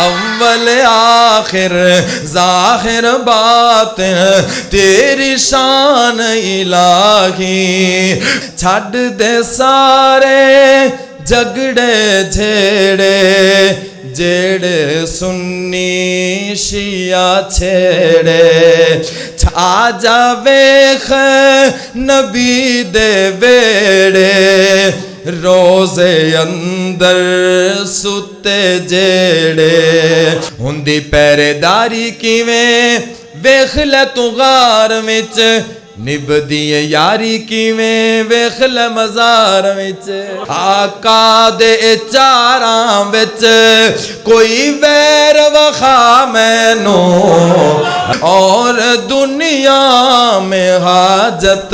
अव्वल आखिर ज़ाहिर बातिन तेरी शान इलाही। छड़ दे सारे झगड़े झेड़े जेड़े सुन्नी शिया छेड़े। छा जा वेख नबी दे वेड़े रोज़े अंदर सुते जेड़े। हुंदी पहरेदारी किवें वेख ले तू गार विच, निभदी यारी किवें वेख ले मज़ार विच। आका दे चारां विच कोई वैर वखा मैनू, और दुनिया में हाजत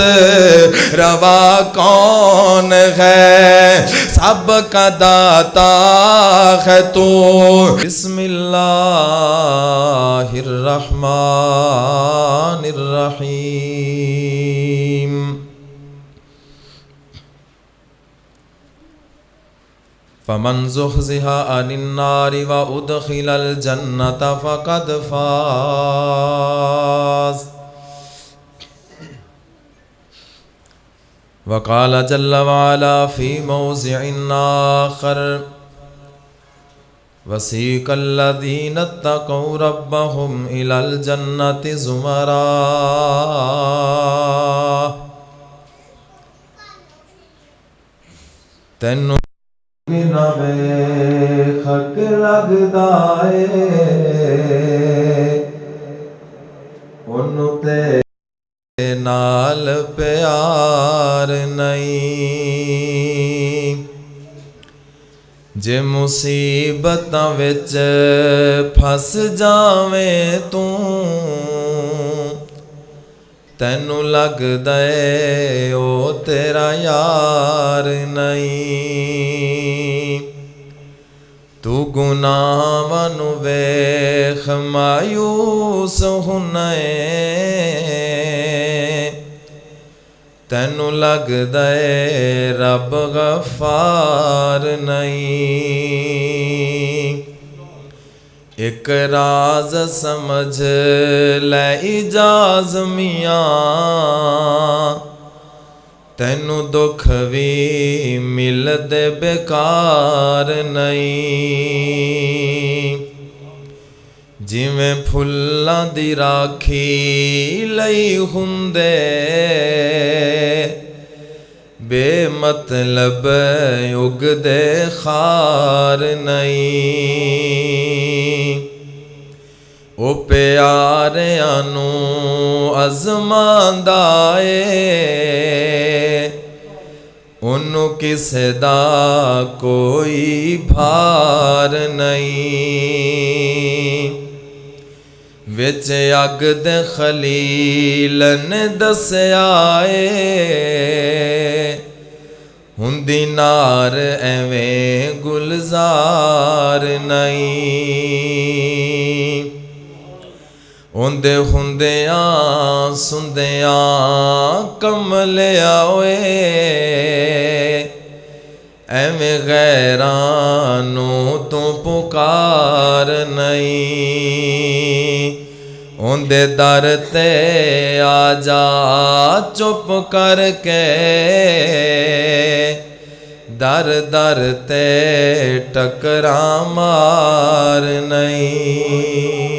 रवा कौन है, सब का दाता है तू। बिस्मिल्लाहिर्रहमानिर्रहीम। फमन ज़ुहज़िहा अनिन्नारि व उदखिलल जन्नत फ़क़द फ़ाज़। वक़ाल जल्ल वअला फ़ी मौज़िइन आख़र वसीक़ल्लज़ीना इत्तक़ौ रब्बहुम इलल जन्नति ज़ुमरा। तैनू ना वेख लगदा ए ओनू ते नाल प्यार नहीं। जे मुसीबतां विच फस जावें तू, तैनू लगदा ए ओ तेरा यार नहीं। तू गुनाहां नू वेख मायूस हुन्ना ए, तैनू लगदा ए रब गफार नहीं। एक राज समझ लै इजाज़ मियाँ, तैनू दुख भी मिलदे बेकार नहीं। जिवें फुल्लां दी राखी लई हुंदे, बेमतलब उगदे खार नहीं। ओ प्यारियां नू अज़मांदा ए, ओनू किसे दा कोई भार नहीं। विच अग दे खलील ने दस्या ए, हुंदी नार एवें गुलजार नहीं। उंदे हुंदियां सुंदियां कमलिया ओए, एवें गैरां नू तू पुकार नहीं। उंदे दर ते आजा चुप करके, दर दर ते टकरा मार नहीं।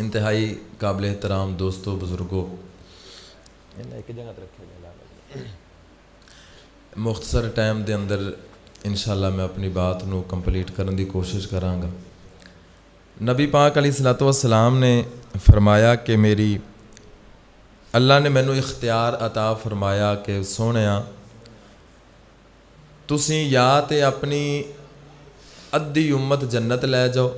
इंतहाई काबिल एहतराम दोस्तों बुजुर्गों, एक जगह रखे मुख्तसर टाइम के अंदर इंशाअल्लाह मैं अपनी बात नू कंप्लीट करने की कोशिश कराँगा। नबी पाक अलैहिस्सलातु वस्सलाम ने फरमाया कि मेरी अल्लाह ने मैनू इख्तियार अता फरमाया कि सोहणिया तुसीं या तो अपनी अद्धी उम्मत जन्नत लै जाओ,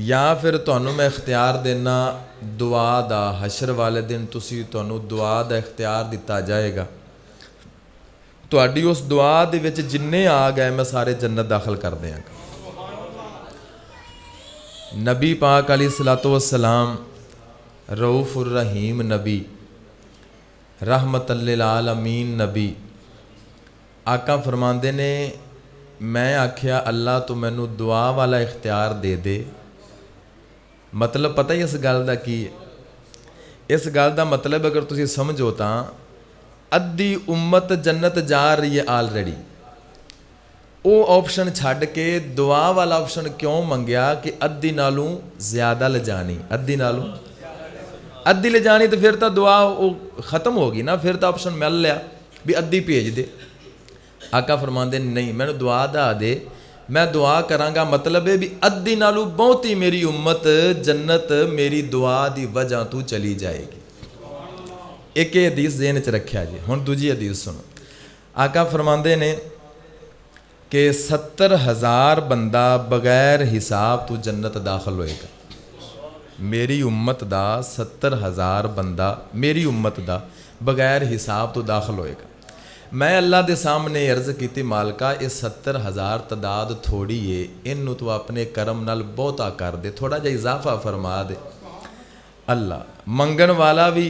या फिर तुहानू मैं इख्तियार देना दुआ दा। हशर वाले दिन तुहानू दुआ दा इख्तियार दिता जाएगा। तुहाडी उस दुआ दे विच जिन्ने आ गए मैं सारे जन्नत दाखिल कर देंगा। नबी पाक अलैहिस्सलातु वस्सलाम रऊफुर रहीम नबी, रहमतल लिल आलमीन नबी। आका फरमाते ने मैं आख्या अल्लाह तू मैनू दुआ वाला इख्तियार दे दे। मतलब पता ही इस गल का की है? इस गल का मतलब अगर तुसी समझो तो अद्धी उम्मत जन्नत जा रही है आलरेडी। वो ऑप्शन छड्ड के दुआ वाला ऑप्शन क्यों मंगया कि अद्धी नालों ज़्यादा ले जानी, अद्धी नालों अद्धी ले जानी, तो फिर तो दुआ वो ख़त्म होगी ना, फिर तो ऑप्शन मिल लिया भी अद्धी भेज दे। आका फरमाते नहीं, मैंने दुआ दा दे, मैं दुआ करांगा, मतलब है भी अद्धी नालों बहुती मेरी उम्मत जन्नत मेरी दुआ की वजह तो चली जाएगी। एक हदीस ज़हन च रखिया जी। हुण दूजी हदीस सुनो। आका फरमाते ने कि 70,000 बंदा बगैर हिसाब तो जन्नत दाखिल होएगा। मेरी उम्मत दा 70,000 बंदा मेरी उम्मत दा बगैर हिसाब तो दाखिल होएगा। मैं अल्लाह के सामने अर्ज की, मालका ये 70,000 तादाद थोड़ी है, इनू तू अपने करम नाल बहुता कर दे, थोड़ा जिहा इजाफा फरमा दे। अल्लाह मंगण वाला भी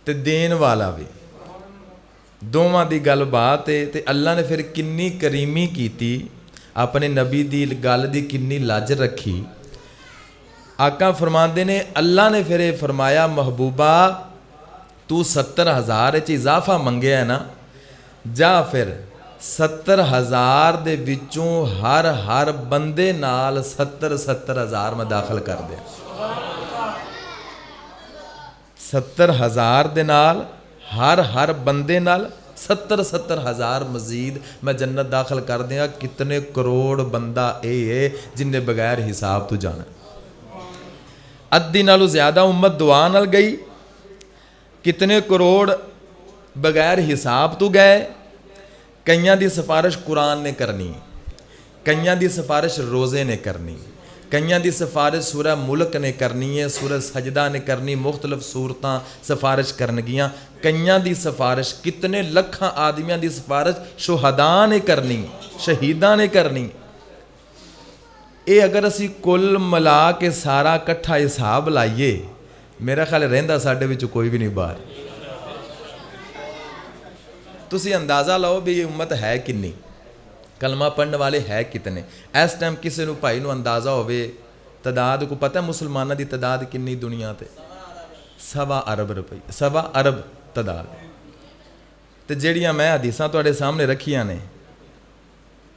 ते देन वाला भी, दोवां दी गल बात है। ते अल्लाह ने फिर किन्नी करीमी कीती, अपने नबी दी गल दी किन्नी लज रखी। आका फरमाते ने अल्लाह ने फिर फरमाया महबूबा तू 70,000 इजाफा मंगया है ना, जा फिर 70,000 दे विचों हर बंदे नाल 70,000 मैं दाखिल कर दे। 70,000 दे नाल हर बंदे नाल 70,000 मजीद मैं जन्नत दाखिल कर देंगा। कितने करोड़ बंदा ये है जिन्हें बगैर हिसाब तो जाना। अद्धी नालों ज़्यादा उम्मत दुआ नाल गई, कितने करोड़ बगैर हिसाब तो गए। कईयां दी सिफारिश कुरान ने करनी, कईयां दी सिफारिश रोज़े ने करनी, कईयां दी सिफारिश सूरह मुल्क ने करनी है, सूरह सजदा ने करनी, मुख्तलिफ सूरतां सिफारिश करनगियां। कईयां दी सिफारिश कितने लखां आदमियां दी सिफारिश शुहदा ने करनी, शहीदां ने करनी। ये अगर असी कुल मिला के सारा कट्ठा हिसाब लाइए, मेरा ख्याल रहिंदा साडे विच कोई भी नहीं बाहर। तुसी अंदाज़ा लाओ भी ये उम्मत है कितनी, कलमा पढ़ने वाले है कितने। इस टाइम किसी नूं भाई नूं अंदाज़ा होवे तादाद को पता मुसलमानों की तादाद कितनी दुनिया ते? 1.25 अरब रुपये, 1.25 अरब तादाद। तो जिहड़ियां मैं हदीसां तुहाडे सामने रखियां ने,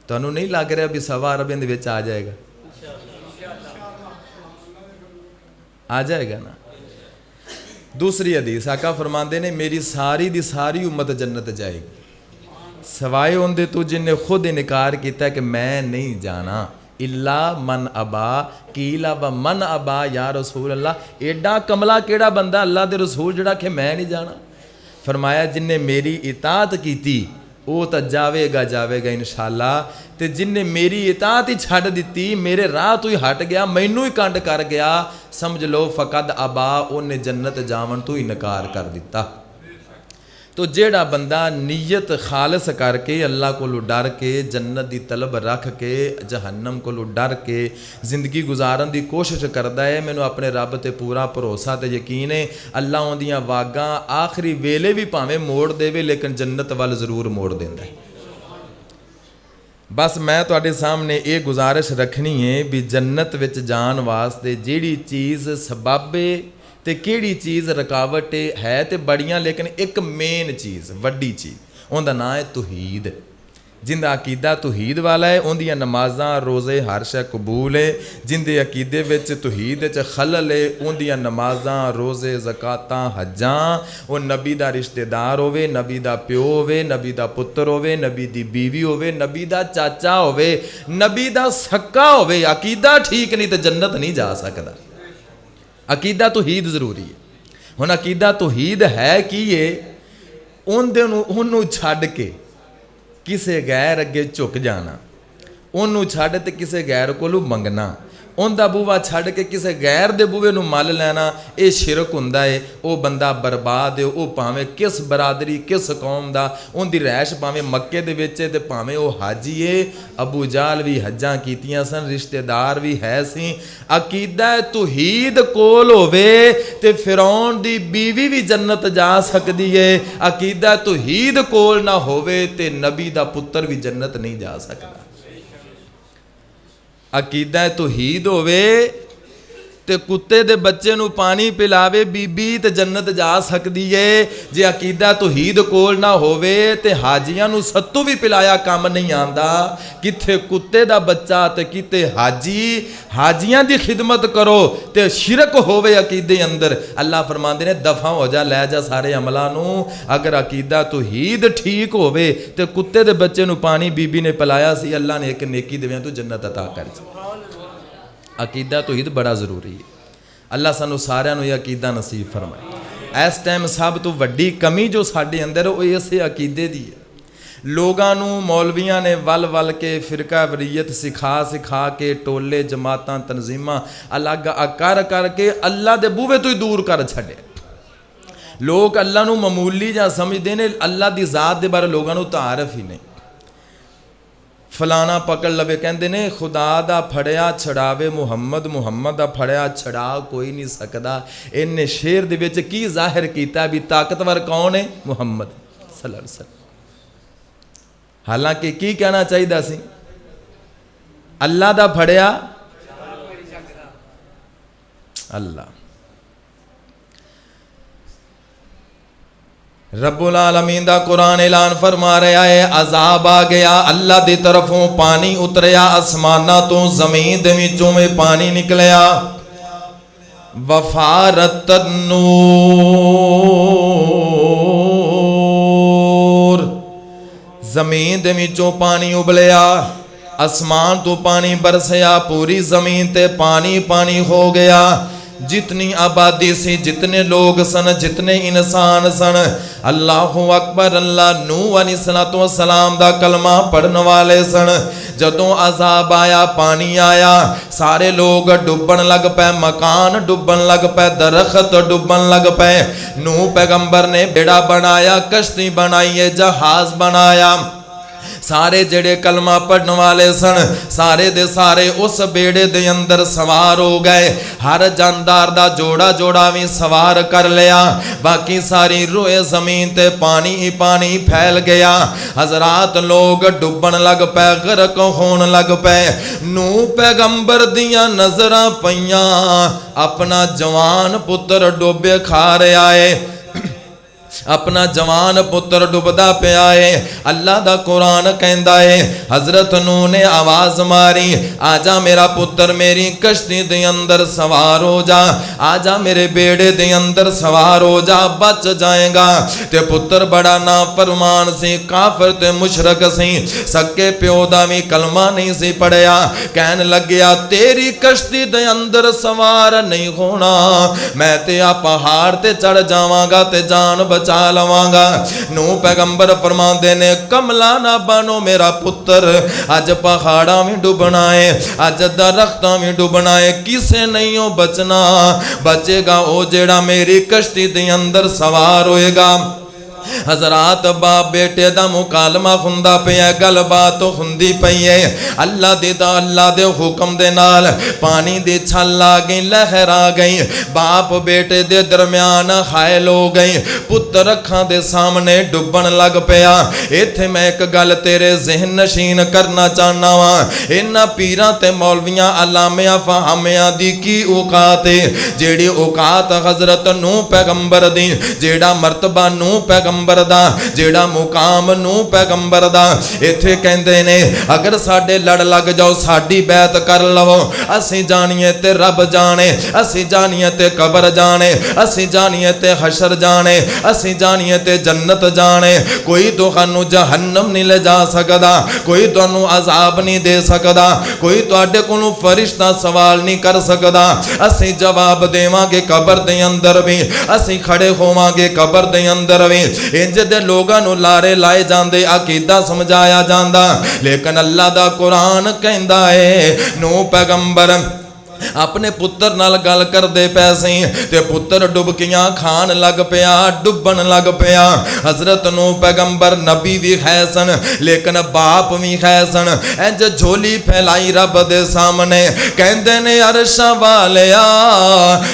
तुहानूं नहीं लग रहा भी 1.25 अरब इहदे विच आ जाएगा? आ जाएगा ना। दूसरी हदीस आका फरमाते ने मेरी सारी दी सारी उम्मत जन्नत जाएगी सवाए उनके तो जिन्हें खुद इनकार किया कि मैं नहीं जाना। इला मन अबा कीला व मन अबा या रसूल अल्लाह। एडा कमला केड़ा बंदा अल्लाह दे रसूल जड़ा कि मैं नहीं जाना। फरमाया जिन्हें मेरी इताअत की वो तो जावेगा जावेगा इंशाअल्लाह, ते जिन्हें मेरी इताअत ही छड्ड दिती, मेरे राह तो ही हट गया, मैनू ही कंड कर गया, समझ लो फकद अबा उन्हें जन्नत जावन तो इनकार कर दिता। तो जेड़ा बंदा नीयत खालस करके अल्लाह को डर के जन्नत की तलब रख के जहन्नम को डर के जिंदगी गुजारन की कोशिश करता है, मैनू अपने रब ते पूरा भरोसा ते यकीन है अल्लाह उन्दियां वागां आखिरी वेले भी भावें मोड़ देवे लेकिन जन्नत वाल जरूर मोड़ देंदा है। बस मैं तुहाडे सामने ये गुजारिश रखनी है भी जन्नत विच जान वास्ते जिहड़ी चीज़ सबाबे ते किहड़ी चीज़ रुकावट है तो बड़ियां, लेकिन एक मेन चीज़ वड्डी चीज़ उनका नाम है तौहीद। जिंदा अकीदा तौहीद वाला है उनदियां नमाज़ां रोज़े हर शै कबूल है। जिंदे अकीदे विच तौहीद च खलल है उनदियां नमाज़ां रोज़े ज़कातां हज्जां वो नबी दा रिश्तेदार होवे, नबी दा प्यो होवे, नबी दा पुत्र होवे, नबी दी बीवी होवे, नबी दा चाचा होवे, नबी दा सक्का होवे, अकीदा ठीक नहीं तो जन्नत नहीं जा सकदा। अकीदा तौहीद जरूरी है। हुण अकीदा तौहीद है कि ये उन्होंने छड्ड के किसी गैर अगे झुक जाना, उन्होंने छड्ड ते किसी गैर कोलों मंगना, उनका बूहा छड़ के किसी गैर के बूहे नूं मल लेना ये शिरक हुंदा है। वो बंदा बर्बाद है। वो भावें किस बरादरी किस कौम का, उनकी रैश भावें मक्के दे विच है ते भावें वो हाजी है। अबू जाल भी हज्जां कीतियां सन, रिश्तेदार भी है सी। अकीदा तौहीद कोल होवे ते फिरौन दी बीवी भी जन्नत जा सकदी है। अकीदा तौहीद कोल ना होवे ते नबी दा पुत्र भी जन्नत नहीं जा सकता। अकीदा तौहीद होवे ते कुत्ते दे बच्चे नूं पानी पिलावे बीबी ते जन्नत जा सकदी है। जे अकीदा तौहीद कोल ना होवे ते हाजियां नूं सत्तू भी पिलाया काम नहीं आंदा। किथे कुत्ते दा बच्चा ते किते हाजी। हाजियां दी खिदमत करो ते शिरक होवे अकीदे अंदर। अल्लाह फरमांदे ने दफा हो जा, लै जा सारे अमलां नूं। अगर अकीदा तौहीद ठीक होवे ते कुत्ते दे बच्चे नूं पानी बीबी ने पिलाया सी, अल्लाह ने एक नेकी देवियां तू जन्नत अता कर। अकीदा तौहीद बड़ा जरूरी है। अल्लाह सानू सारिਆਂ ਨੂੰ ਇਹ अकीदा नसीब फरमाए। इस टाइम सब तो वड्डी कमी जो साडे अंदर वो इसे अकीदे दी है। लोगों नू मौलवियां ने वल वल के फिरका वरीयत सिखा सिखा के टोले जमातां तनजीमां अलग कर करके अल्लाह दे बूहे तो ही दूर कर छड़े। लोग अल्लाह नू मामूली जा समझते हैं। अल्लाह की ज़ात के बारे लोगों नू तारफ ही नहीं। फलाना पकड़ लवे, कहते ने खुदा दा फड़िया छड़ावे मुहम्मद, मुहम्मद दा फड़िया छड़ा कोई नहीं सकता। इन्हें शेर दे विच की जाहिर किया भी ताकतवर कौन है? मुहम्मद सल्लल्लाहु अलैहि वसल्लम। हालांकि की कहना चाहिए सी? अल्लाह दा फड़िया अल्लाह। रब्बुल आलमीन दा कुरान ऐलान फरमा रहा है, अजाब आ गया, अल्लाह दी तरफों पानी उतरिया, आसमाना तो जमीन दे विचों में पानी निकलिया। वफारत नूर, जमीन दे विचों पानी उबलिया, आसमान तो पानी बरसया, पूरी जमीन ते पानी पानी हो गया। जितनी आबादी सी, जितने लोग सन, जितने इंसान सन, अल्लाहु अकबर, अल्लाह नूह अलैहिस्सलाम दा कलमा पढ़ने वाले सन। जदों अजाब आया, पानी आया, सारे लोग डुबन लग पे, मकान डुबन लग पे, दरख्त डुबन लग पे। नूह पैगंबर ने बेड़ा बनाया, कश्ती बनाई है, जहाज बनाया। सारे जेड़े कलमा पढ़ने वाले सन, सारे दे सारे उस बेड़े दे अंदर सवार हो गए। हर जानदार दा जोड़ा जोड़ा भी सवार कर लिया। बाकी सारी रोए जमीन ते पानी ही पानी फैल गया। हजरात लोग डुबन लग पे, गर्क होन लग पे। नूह पैगंबर दियां नजरां पईयां, अपना जवान पुत्र डुबे खा रहा है, अपना जवान पुत्र डुबदा पिया है। अल्लाह दा कुरान कहंदा है, हजरत नूह ने आवाज मारी, आजा मेरा पुत्र मेरी कश्ती दे अंदर सवार हो जा, आजा मेरे बेड़े दे अंदर सवार हो जा, बच जाएगा। ते पुत्र बड़ा नाफरमान सी, काफिर ते मुशरक सी, सके प्यो दा भी कलमा नहीं सी पढ़िया। कहन लग्या, तेरी कश्ती दे अंदर सवार नहीं होना, मैं ते आ पहाड़ ते चढ़ जावांगा ते जान बचा लवांगा। नूह पैगंबर फरमांदे ने, कमला ना बनो मेरा पुत्र, अज पहाड़ा में डुबना है, अज दरख्तां में डुबना है, किसे नहीं हो बचना। बचेगा वो जेड़ा मेरी कश्ती दे अंदर सवार होएगा। हजरात बाप बेटे दा मुकालमा हुंदा पिया, गलबात हुंदी पई है। अल्लाह दे हुक्म दे नाल पानी दी छल आ गई, लहर आ गई, बाप बेटे दे दरम्यान हायल हो गई। पुत्र अखां दे सामने डुबन लग पिया। इत्थे मैं एक गल तेरे जहन नशीन करना चाहना वा, इन्हां पीरां ते मौलवियां अलामियां फहामियां दी की औकात है, जेड़ी औकात हजरत नूह पैगंबर दी, जेड़ा मर्तबा नूह पैगंबर दा, जेड़ा मुकाम नूह पैगंबर दा। इत्थे कहंदे ने, अगर साडे लड़ लग जाओ, साडी बैत कर लवो, असीं जानिए ते रब जाने, असीं जानिए ते कबर जाने, असीं जानिए ते हशर जाने, असीं जानिए ते जन्नत जाने। कोई तुहानू जहन्नम नहीं ले जा सकदा, कोई तुहानू अजाब नहीं दे सकदा, कोई तुहाडे कोलों फरिश्ता सवाल नहीं कर सकदा। असीं जवाब देवांगे कबर दे अंदर भी, असीं खड़े होवांगे कबर दे अंदर भी। इंज दे लोगां नू लारे लाए जांदे, अकीदा समझाया जांदा, लेकिन अल्लाह दा कुरान कहंदा है, नूह पैगंबर अपने पुत्र नाल गल करदे पै सी ते पुत्र डुबकियां खान लग पिया, डुबन लग पिया। हजरत नूह पैगंबर नबी भी है सन लेकिन बाप भी है सन। इंज झोली फैलाई रब दे सामने कहंदे ने अरशां वालिया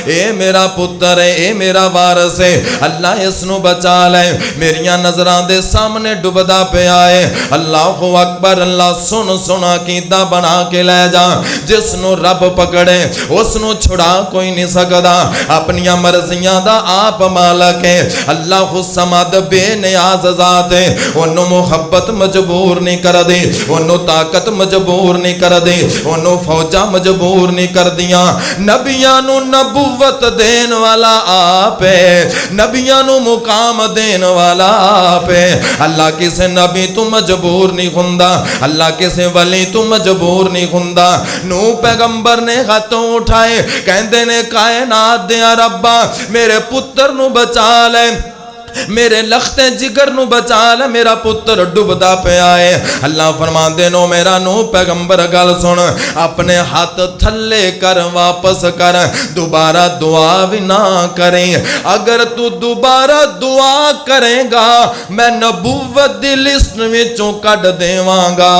ए मेरा पुत्र है, ए मेरा वारस है, अल्लाह इसनू बचा ले, मेरियां नजरां दे सामने डुबदा पिया है। अल्लाहु अकबर। अल्लाह सुन सुना कीदा बना के लै जा। जिसनू रब पकड़े उसनू छुड़ा कोई नहीं सकदा। अपनिया मर्जियां दा आप मालक है। अल्लाह समद बेनियाज ज़ात है। ओनू मुहब्बत मजबूर नहीं कर दी, ओनू ताकत मजबूर नहीं कर दी, ओनू फौजा मजबूर नहीं कर दियां। नबियां नू नबूवत देन वाला आप है, नबियां नू मुकाम देन वाला आप है। अल्लाह किसे नबी तू मजबूर नहीं हुंदा, अल्लाह किसे वली तू मजबूर नहीं हुंदा। नूह पैगंबर ने हाथों उठाए कहंदे ने कायनात दे रब्बा मेरे पुत्र नू बचा ले, मेरे लखते जिगर नू बचा ले, मेरा पुत्र डुबदा पिया है। अल्लाह फरमांदे नो मेरा नूह पैगंबर गल सुन, अपने हाथ थल्ले कर वापस कर, दोबारा दुआ भी ना करें। अगर तू दोबारा दुआ करेगा मैं नबूवत दी लिस्ट विचों कढ देवांगा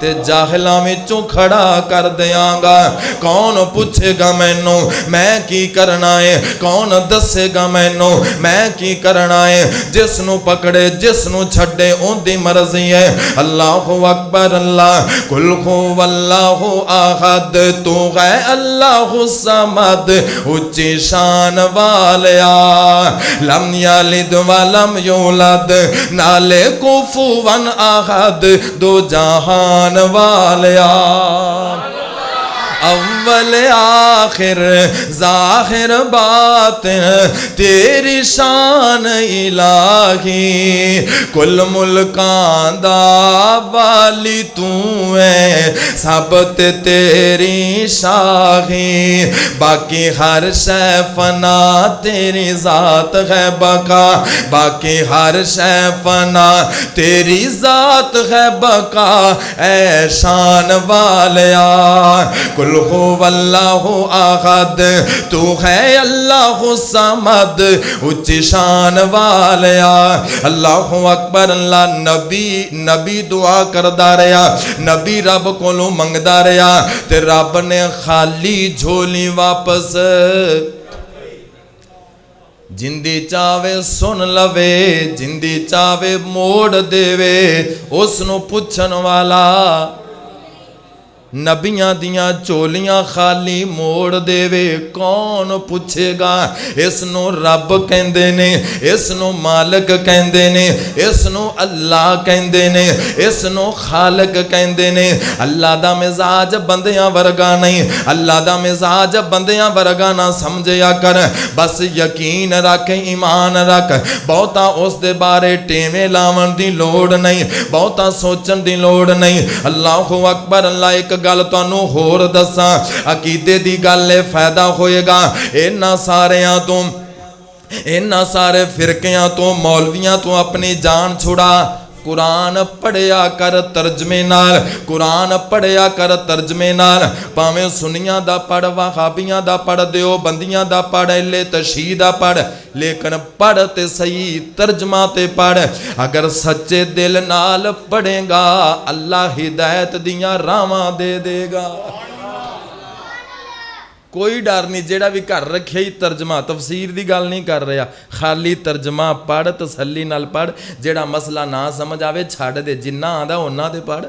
ते जाहिलां विचों खड़ा कर देंगा। कौन पूछेगा मैनू मैं की करना है, कौन दसेगा मैनू मैं की करना है। जिसनू पकड़े जिसनू छड्डे उनकी मर्जी है। अल्लाहु अकबर। अल्लाह कुल हुवल्लाहु अहद तू है अल्लाहु समद उच्ची शान वालिया, लम यलिद वलम यूलद नाले कुफुवन अहद दो जहान वालिया, अव्वल आखिर जाहिर बातिन तेरी शान इलाही, कुल मुल्कां दा वाली तू है सब ते तेरी शाही। बाकी हर शै फना तेरी जात है बका, बाकी हर शै फना तेरी जात है बका, ऐ शान वालिया। कुल हुवल्लाहु अहद तू है अल्लाहु समद उच्ची शान वालिया। अल्लाहु अकबर। अल्लाह नबी दुआ करदा रहा, नबी रब कोलों मंगदा रहा ते रब ने खाली झोली वापस जिंदी चावे सुन लवे, जिंदी चावे मोड़ देवे, उसनू पुछन वाला नबियां दियां झोलियां खाली मोड़ देवे कौन पूछेगा। इसनू रब कहंदे ने, इसनू मालिक कहंदे ने, इसनू अल्लाह कहंदे ने, इसनू खालिक कहंदे ने। अल्लाह दा मिजाज बंदियां वर्गा नहीं, अल्लाह दा मिजाज बंदियां वर्गा ना समझया कर। बस यकीन रख, ईमान रख, बहुता उस दे बारे टेवे लावन दी लोड़ नहीं, बहुता सोचन दी लोड़ नहीं। अल्लाहु अकबर। अल्लाह एक गल तुहानू होर दसा, अकीदे दी गल फायदा होएगा। इन्हां सारियां तो, इन्हां सारे फिरकियां तो, मौलवियां तो अपनी जान छुड़ा। कुरान पढ़िया कर तर्जमे नाल, कुरान पढ़िया कर तर्जमे नाल। भावें सुनियां दा पढ़, वहाबियां दा पढ़, देओबंदियां दा पढ़, एले तशी दा पढ़, लेकिन पढ़ ते सही तर्जमा ते पढ़। अगर सच्चे दिल नाल पढ़ेगा अल्लाह हिदायत दियां रावां दे देगा। कोई डर नहीं, जेड़ा भी घर रखे ही तर्जमा, तफसीर की गल नहीं कर रहा, खाली तर्जमा पढ़, तसल्ली नाल पढ़। जेड़ा मसला ना समझ आवे छड़ दे, जिन्ना आंदा उन्ना ते पढ़।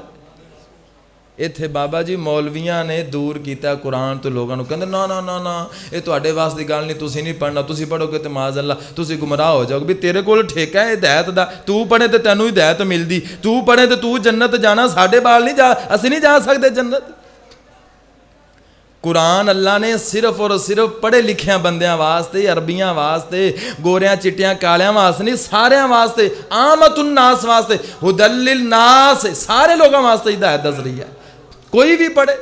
इत्थे बाबा जी मौलवियां ने दूर किया कुरान तो लोगों को, कहते ना ना ना ना ये तुहाडे वास की गल नहीं, तुसीं नहीं पढ़ना, तुसीं पढ़ोगे तो माज़ अल्लाह तुसीं गुमराह हो जाओगे। भी तेरे कोल ठेका है हिदायत दा, तू पढ़े तो तैनूं हिदायत मिलदी, तू पढ़े तो तू जन्नत जाना, साडे बाल नहीं जा, असीं नहीं जा सकते जन्नत। कुरान अल्लाह ने सिर्फ और सिर्फ पढ़े लिखे बंदियां वास्ते, अरबियां वास्ते, गोरियां चिट्टियां कालियां वास्ते नहीं, सारियां वास्ते, आमतुन नास वास्ते, हुदल्लिल नास, सारे लोगों वास्ते हिदायत दस रही है। कोई भी पढ़े।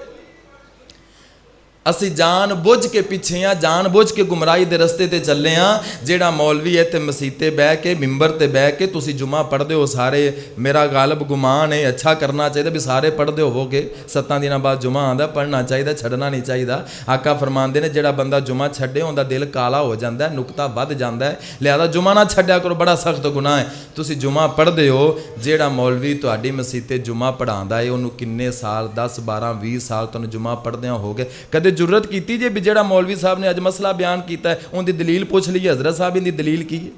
असी जान बुझ के पिछे हाँ, जान बुझ के गुमराही के रस्ते ते चले हाँ। जेड़ा मौलवी इत्थे मसीते बह के मिंबर ते बह के तुसी जुमा पढ़ते हो सारे, मेरा गालब गुमान है, अच्छा करना चाहिए भी सारे पढ़ते होवोगे। 7 दिनों बाद जुमा आंदा, पढ़ना चाहिए, छड़ना नहीं चाहिए। आका फरमाते ने जेड़ा बंदा जुमा छड्डे उहदा दिल काला हो जाता है, नुकता वध जाता है, लिहाजा जुमा ना छड्डिया करो, बड़ा सख्त गुनाह है। तुसी जुमा पढ़ते हो, जेड़ा मौलवी तुहाडी मसीते जुमा पढ़ांदा है उन्होंने किन्ने साल 10 12 20 साल तुहानूं जुमा पढ़दियां हो गए, कदे जुर्रत की जे भी जेड़ा मौलवी साहब ने अज मसला बयान किया है उनकी दलील पूछ लीए, हजरत साहब इनकी दलील की है?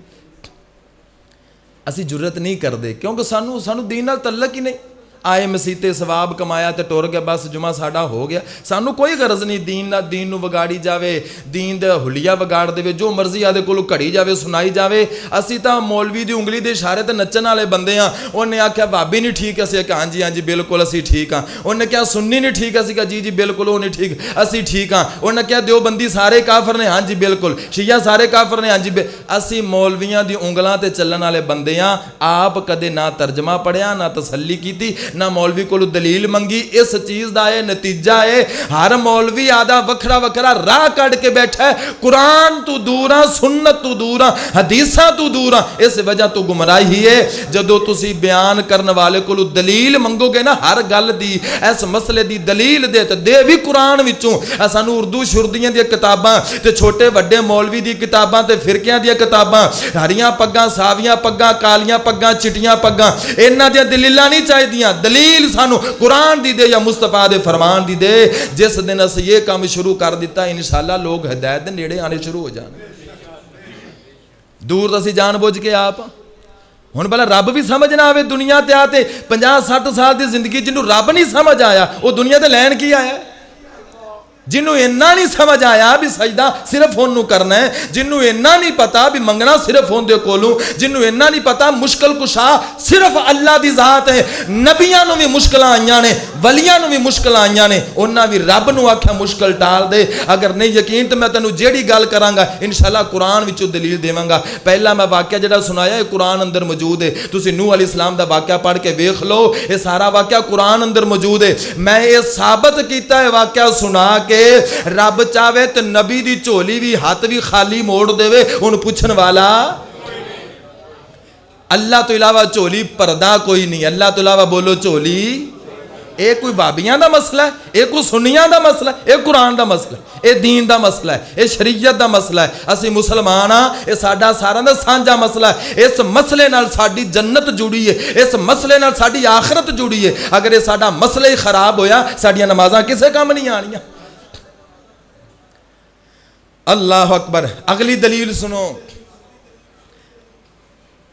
असी जुर्रत नहीं करते क्योंकि सानू सानू दीन नाल तल्लक ही नहीं। आए मसीते सवाब कमाया तो टुर गया, बस जुमा साडा हो गया। सानू कोई गरज नहीं दीन ना, दीन नू विगाड़ी जावे, दीन दे हुलिया विगाड़ देवे, जो मर्जी आदे कोलों घड़ी जावे सुनाई जावे। असी तो मौलवी की उंगली के इशारे ते नच्चण वाले बंदे हाँ। उन्हें आख्या भाभी नहीं ठीक, असी आख्या हाँ जी हाँ जी बिल्कुल असी ठीक हाँ। उन्हें क्या सुन्नी नहीं ठीक, असी कहा जी जी बिल्कुल वो नहीं ठीक, असी ठीक हाँ। उन्हें क्या देवबंदी सारे काफर ने, हाँ जी बिल्कुल। शिया सारे काफर ने, हाँ जी। असी मौलवियां दी उंगलों ते चलण वाले बंदे हाँ। आप कदे ना तर्जमा पढ़िया, ना तसल्ली की, ना मौलवी को दलील मंगी। इस चीज़ का यह नतीजा है, हर मौलवी आदा वखरा वखरा राह कढ़ के बैठा है। कुरान तू दूर आ, सुन्नत तू दूर आ, हदीसा तू दूर आ। इस वजह तो गुमराही है। जदों तुसी बयान करने वाले को दलील मंगोगे ना हर गल दी, इस मसले की दलील दे तो दे भी कुरान विचों। सानू उर्दू शुरदियां दी किताबां ते छोटे वड्डे मौलवी दी किताबां ते फिरकियां दी किताबां, हरियां पग्गां, सावियां पग्गां, कालियां पग्गां, चिट्टियां पग्गां, इन्हां दी दलीलां नहीं चाहिदियां। दलील सानू कुरान दी दे या मुस्तफा दे फरमान दी दे। जिस दिन असीं ये काम शुरू कर दिता इंशाअल्लाह लोग हिदायत दे नेड़े आने शुरू हो जाने। दूर असीं जान बुझ के आप हुण भला रब भी समझ ना आवे दुनिया ते आते 50-60 साल की जिंदगी जिन्हों रब नहीं समझ आया वो दुनिया ते लैन की आया? जिन्हों इन्ना नहीं समझ आया भी सजदा सिर्फ उन्होंने करना है, जिन्हों इन्ना नहीं पता भी मंगना सिर्फ उनके कोलों, जिन्हों इन्ना नहीं पता मुश्किल कुशा सिर्फ अल्लाह की जात है। नबियां नूं भी मुश्किल आईयां ने, वलियां नूं भी मुश्किल आईयां ने, उन्हां भी रब नूं आख्या मुश्किल टाल दे। अगर नहीं यकीन तो मैं तैनूं जेड़ी गल करांगा इंशाअल्लाह कुरान विचों दलील देवांगा। पहला मैं वाक्या जिहड़ा सुनाया ये कुरान अंदर मौजूद है। तुसीं नूह अलैहिस्सलाम दा वाक्या पढ़ के वेख लो, ये सारा वाक्या कुरान अंदर मौजूद है। मैं ये साबित किया है वाक्या सुना के रब चाहे तो नबी दी झोली भी हाथ भी खाली मोड़ देवे, उन पुछन वाला अल्लाह तो इलावा झोली भरदा कोई नहीं। अल्लाह तो इलावा बोलो झोली। ये कोई भाबियां दा मसला है, ये कोई सुन्नियां दा मसला है, ये कुरान दा मसला है, ये दीन दा मसला है, ये शरीयत दा मसला है। असी मुसलमान हाँ, ये साडा सारा दा सांझा मसला है। इस मसले नाल साडी जन्नत जुड़ी है, इस मसले नाल साडी आखिरत जुड़ी है। अगर ये साडा मसला ही खराब होया साडियां नमाज़ां किसे काम नहीं आनियां। अल्लाह अकबर। अगली दलील सुनो,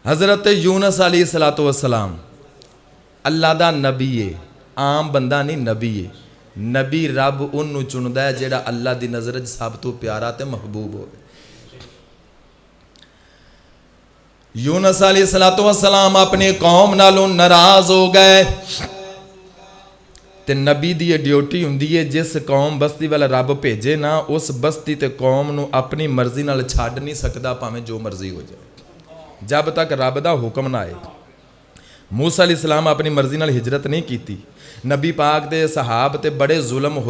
हजरत यूनुस अलैहिस्सलातु वस्सलाम अल्लाह दा नबी है, आम बंदा नहीं नबी है। नबी रब उन्होंने चुनता है जेड़ा अल्लाह की नज़र सब तो प्यारा ते महबूब हो। यूनुस अलैहिस्सलातु वस्सलाम अपनी कौम नालों नाराज हो गए ते नबी दी ड्यूटी हुंदी है जिस कौम बस्ती वाला रब भेजे ना उस बस्ती ते कौम नूं अपनी मर्जी नाल छड्ड नहीं सकता, भावें जो मर्जी हो जाए, जब तक रब दा हुक्म ना आए। मूसा अलैहिस्सलाम अपनी मर्जी नाल हिजरत नहीं की। नबी पाक दे सहाब ते बड़े जुल्म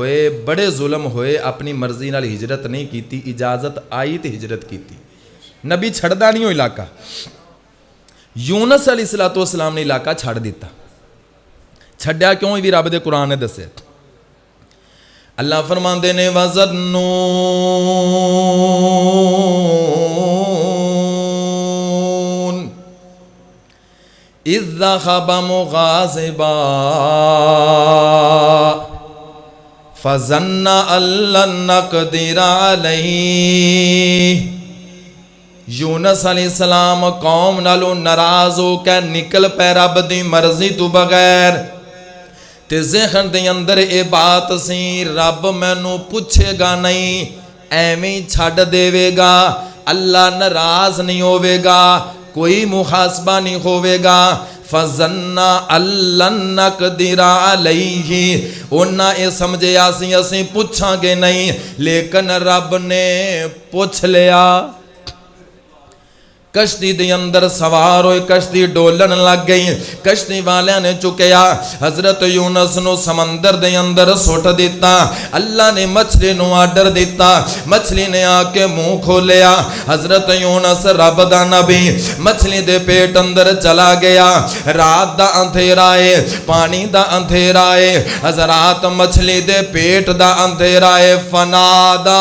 होए, अपनी मर्जी नाल हिजरत नहीं की। इजाजत आई तो हिजरत की। नबी छड़दा नहीं हो इलाका। यूनुस अलैहिस्सलातु वस्सलाम ने इलाका छड़ दिता। छड्या क्यों भी रब दे कुरान ने दस्या। अल्लाह फरमांदे ने वज़न्नून इज़ ज़हब मुग़ाज़िबा फ़ज़न्ना अल्लन नक़दिर अलैहि। यूनुस अलैहिस्सलाम कौम नालों नाराज हो के निकल पै रब दी मर्जी तो बगैर। ते ज़हन दे अंदर ये बात सी रब मैनू पुछेगा नहीं, एवें ही छड्ड देवेगा, अल्लाह नाराज नहीं होवेगा, कोई मुहासबा नहीं होवेगा। फज़न्ना अल्लन नक़दिर अलैहि, उन्हां ये समझिया असीं पुछांगे नहीं, लेकिन रब ने पुछ लिया। कश्ती दे अंदर सवार होए, कश्ती डोलन लग गई। कश्ती वालियां ने चुकया हजरत यूनुस नूं समंदर दे अंदर सुट दिता। अल्लाह ने मछली नूं आर्डर दिता, मछली ने आके मुंह खोलिया। हजरत यूनुस रब दा नबी मछली दे पेट अंदर चला गया। रात दा अंधेरा है, पानी दा अंधेरा है, हजरात मछली दे पेट दा अंधेरा है। फनादा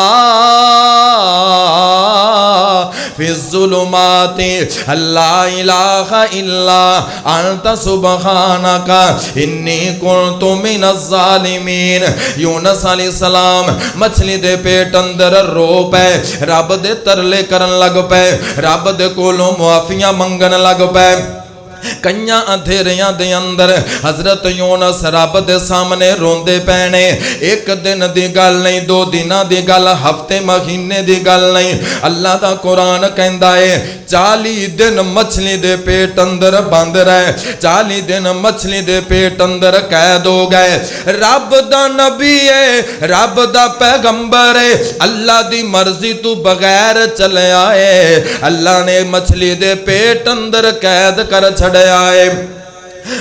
फिज़्ज़ुलुमाति अल्ला इलाहा इल्ला अंता सुब्हानका इन्नी कुन्तु मिनज़्ज़ालिमीन। यूनुस अलैहिस्सलाम मछली दे पेट अंदर रो पे, रब दे तरले करन लग पे, रब दे कोलों मुआफियां मंगन लग पे। कईयां अंधेरियां दे अंदर हजरत यूनुस रब दे सामने रोंदे पैने। एक दिन दी गल नहीं, 2 दिनां दी गल, हफ्ते महीने दी गल नहीं। अल्लाह दा कुरान कहंदा है 40 दिन मछली दे पेट अंदर बंद रहे, 40 दिन मछली दे पेट अंदर कैद हो गए। रब दा नबी है, रब दा पैगंबर है, अल्लाह दी मर्जी तू बगैर चले आए। अल्लाह ने मछली दे पेट अंदर कैद कर छड़या है।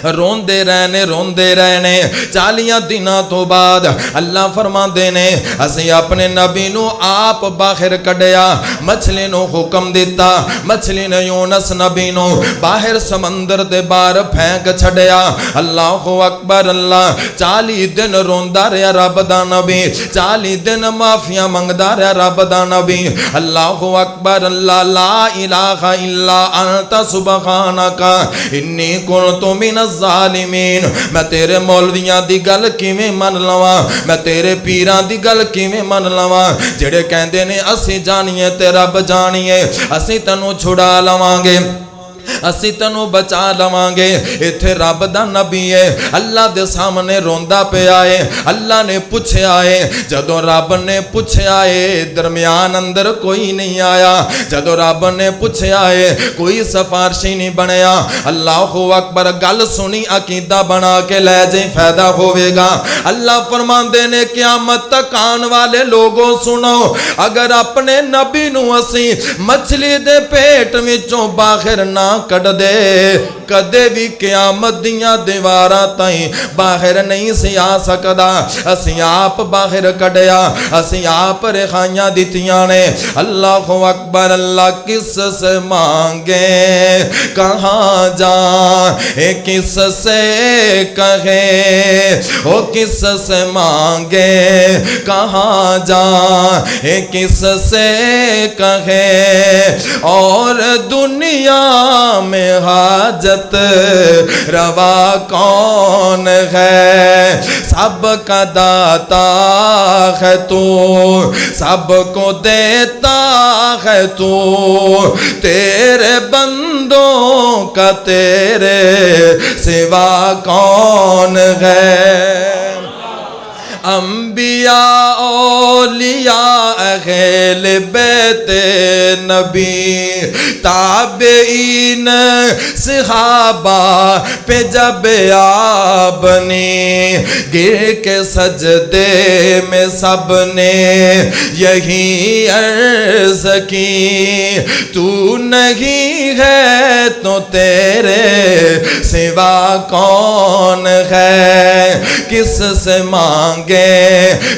रोंदे रहने 40 दिनों तो बाद अल्लाह फरमाते ने असीं अपने नबी नू आप बाहर कढ़िया। मछली नू हुक्म दिता, मछली ने यूनुस नबी नू बाहर समंदर दे बाहर फेंक छड़िया। अल्लाहु अकबर अल्लाह। 40 दिन रोंदा रहा रब दा नबी, 40 दिन माफिया मंगदा रहा रब दा नबी। अल्लाहु अकबर अल्लाह। ला इलाहा इल्ला अंता सुब्हानका इन्नी कुन्तु ज़ालिमीन। मैं तेरे मौलवियां दी गल किवें मन लवां, मैं तेरे पीरां दी गल किवें मन लवां जेड़े कहंदे ने असीं जानिए ते रब जानिए, असीं तैनूं छुड़ा लवांगे, असी तेनू बचा लवांगे। इत्थे रब दा नबी है, अल्लाह दे सामने रोंदा पिया है। अल्लाह ने पूछया है, जदों रब ने पूछया है दरम्यान अंदर कोई नहीं आया, जदों रब ने पूछया है कोई सिफारशी नहीं बनया। अल्लाहु अकबर। गल सुनी अकीदा बना के लै जे, फायदा होवेगा। अल्लाह फरमांदे ने क़यामत तक आने वाले लोगों सुनो, अगर अपने नबी नू असी मछली दे पेट विचों बाहर ना कढ़ दे, कदे भी क़यामत दियां दीवारां ताईं बाहर नहीं सी आ सकदा। असीं आप बाहर कढ़िया, असीं आप रिहाइयां दित्तियां ने। अल्लाहु अकबर। अल्लाह किस से मांगे कहाँ जा, किस से कहे ओ किस से मांगे कहाँ जा, किस से कहे और दुनिया में हाजत रवा कौन है। सबका दाता है तू, सबको देता है तू, तेरे बंदों का तेरे सिवा कौन है। अम्बिया औलिया अहले बैते नबी ताबईन सहाबा पे जब आपने गिर के सजदे में सबने यही अर्ज की, तू नहीं है तो तेरे सिवा कौन है। किस से मांगे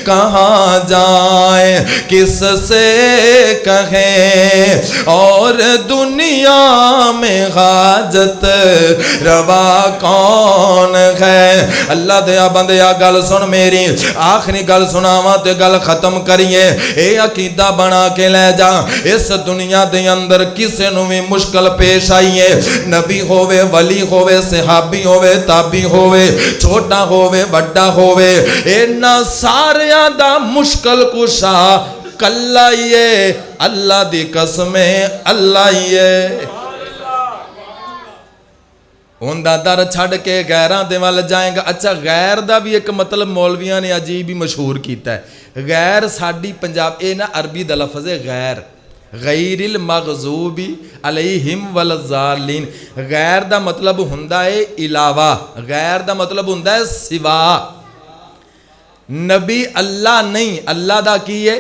कहाँ जाए, किस से कहें और दुनिया में हाजत रवा कौन है। अल्लाह दया बंदया गल सुन मेरी, आखिरी गल सुनावा ते गल खत्म करिए। ये अकीदा बना के ले जा। इस दुनिया दे अंदर किसे नूं भी मुश्किल पेश आई है, नबी होवे, वली होवे, सहाबी होवे, ताबी होवे, छोटा होवे, बड़ा होवे, इन्हां सारियां दा मुश्किल कुशा कल्ला ही है। अल्लाह दी कसम अल्लाह ही है। उनका दर छड़ के गैरां दे वल जाएगा। अच्छा, गैर दा भी एक मतलब मौलवियां ने अजीब ही मशहूर किया है। गैर साडी पंजाब ये ना अरबी दा लफ्ज़ है गैर, गैरिल मग़ज़ूबी अलैहिम वलज़ालिन। गैर दा मतलब हुंदा है इलावा, गैर दा मतलब हुंदा है सिवा। नबी अल्लाह नहीं, अल्लाह दा की है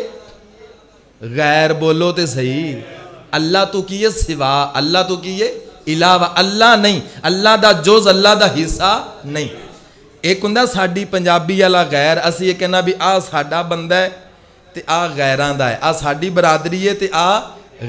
गैर। बोलो तो सही, अल्लाह तो की है सिवा, अल्लाह तो की है इलावा, अल्लाह नहीं, अल्लाह दा जुज़, अल्लाह दा हिस्सा नहीं। एक हुंदा साडी पंजाबी वाला गैर, असीं ये कहना भी आ साडा बंदा है ते आ गैरां दा है, आ साडी बरादरी है ते आ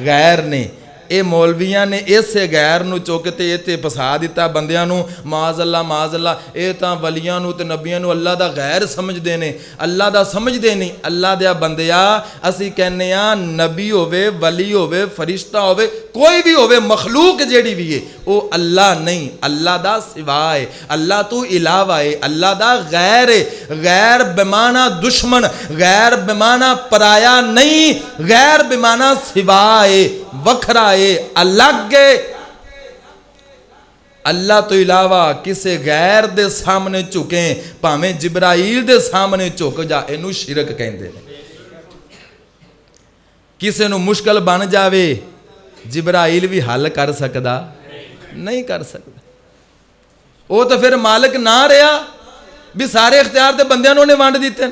गैर ने। ये मौलवियां ने इस गैर नूं चुक ते इत्थे फसा दिता बंदियां नूं, माज़ अल्लाह, ये तां वलियां नूं ते नबियां नूं अल्लाह दा गैर समझदे ने, अल्लाह दा समझदे नहीं। अल्लाह दे बंदिया असीं कहने आ नबी होवे, वली होवे, फरिश्ता होवे, कोई भी होवे, मखलूक जिहड़ी भी है वो अल्लाह नहीं, अल्लाह दा सिवा है, अल्लाह तो इलावा है, अल्लाह दा गैर है। गैर बेमाना दुश्मन, गैर बेमाना पराया नहीं, गैर बेमाना सिवा है, वखरा है, अलग है। अल्लाह तो इलावा किसे गैर दे सामने झुके, भावें जिब्राइल दे सामने झुक जा, इनू शिरक कहते हैं। किसे नू मुश्किल बन जावे, जिब्राइल भी हल कर सकदा नहीं कर सकता, वो तो फिर मालिक ना रहा भी सारे इख्तियार ते बंदियां नूं उन्हें वंड दिते।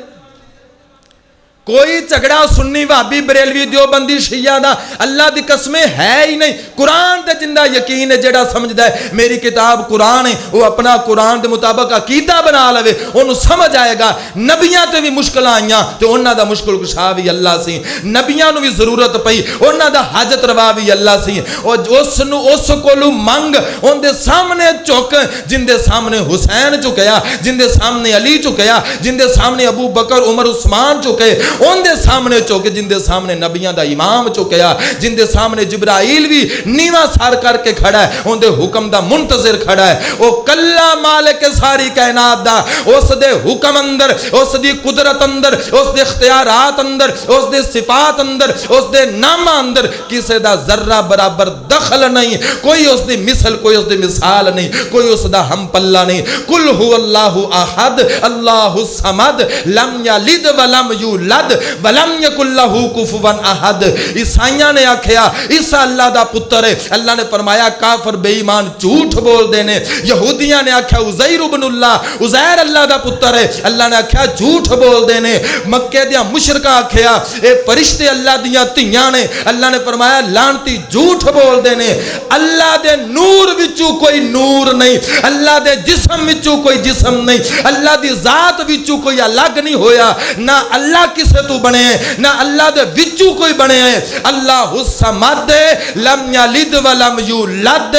कोई झगड़ा सुन्नी भाभी बरेलवी देवबंदी शिया दा अल्लाह दी कसमें है ही नहीं। कुरान ते जिंदा यकीन है, जेड़ा समझदा है मेरी किताब कुरान है, वो अपना कुरान के मुताबिक अकीदा बना लवे, उन्होंने समझ आएगा। नबियां ते भी मुश्किल आईयां तो उन्हां दा मुश्किल कुशा भी अल्लाह सी, नबियां नूं भी जरूरत पई, उन्हां दा हाजत रवा भी अल्लाह सी। उस कोलू मंग, उनके सामने झुक, जिंदे सामने हुसैन झुकया, जिंदे सामने अली झुकया, जिंदे सामने अबू बकर उमर उस्मान झुके, उनके सामने झुक, जिंदे सामने नबियां दा इमाम झुकया, जिंदे सामने जिब्राइल भी नीवा सर करके खड़ा है, उनके हुक्म दा मुंतजिर खड़ा है। वो कल्ला मालिक सारी कायनात दा, उस दे हुक्म अंदर, उस दी कुदरत अंदर, उस दे इख्तियारात अंदर, उस दे सिफात अंदर, उस दे नामा अंदर किसे दा जर्रा बराबर दखल नहीं, कोई उस दी मिसल, कोई उस दी मिसाल नहीं, कोई उस दा हम पल्ला नहीं। कुल हु अल्लाहु अहद अल्लाहु समद लम यलिद वलम यूलद वलम यकुल लहू कुफुवन अहद। ईसाइयां ने आखिया ईसा अल्लाह दा पुत्र है, अल्लाह ने फरमाया काफिर बेईमान झूठ बोलदे ने। यहूदियां ने आखिया उज़ैर इब्नुल्लाह, उज़ैर अल्लाह दा पुत्र है, अल्लाह ने आखिया झूठ बोलदे ने। मक्के दियां मुशरिकां आखिया ए फरिश्ते अल्लाह दियां धीयां ने, अल्लाह ने फरमाया लानती झूठ बोलदे ने। अल्लाह दे नूर विचों कोई नूर नहीं, अल्लाह दे जिस्म विचों कोई जिस्म नहीं, अल्लाह दी जात विचों कोई अलग नहीं होया। ना अल्लाह किसे तू बने, ना अल्लाह दे विचों कोई बने है। अल्लाहु समद लम यलिद वलम यूलद,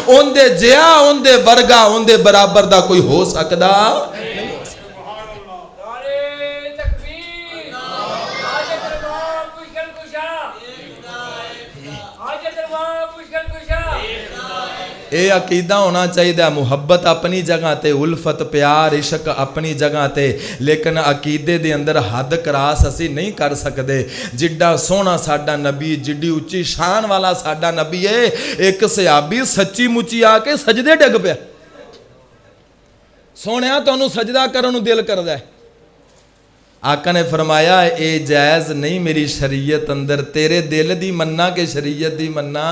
ओंदे जिया ओंदे वर्गा ओंदे बराबर दा कोई हो सकदा नहीं। ये अकीदा होना चाहिए। मुहब्बत अपनी जगह ते, उल्फत प्यार इश्क अपनी जगह ते, लेकिन अकीदे दे अंदर हद क्रॉस असी नहीं कर सकते। जिड्डा सोहना साडा नबी, जिड्डी उच्ची शान वाला साडा नबी है, एक सहाबी सच्ची मुची आके सजदे डिग पिया। सोहणिया तुहानू सजदा करन नूं दिल करदा है। आका ने फरमाया ये जायज़ नहीं मेरी शरीयत अंदर, तेरे दिल दी मन्ना के शरीयत दी मन्ना।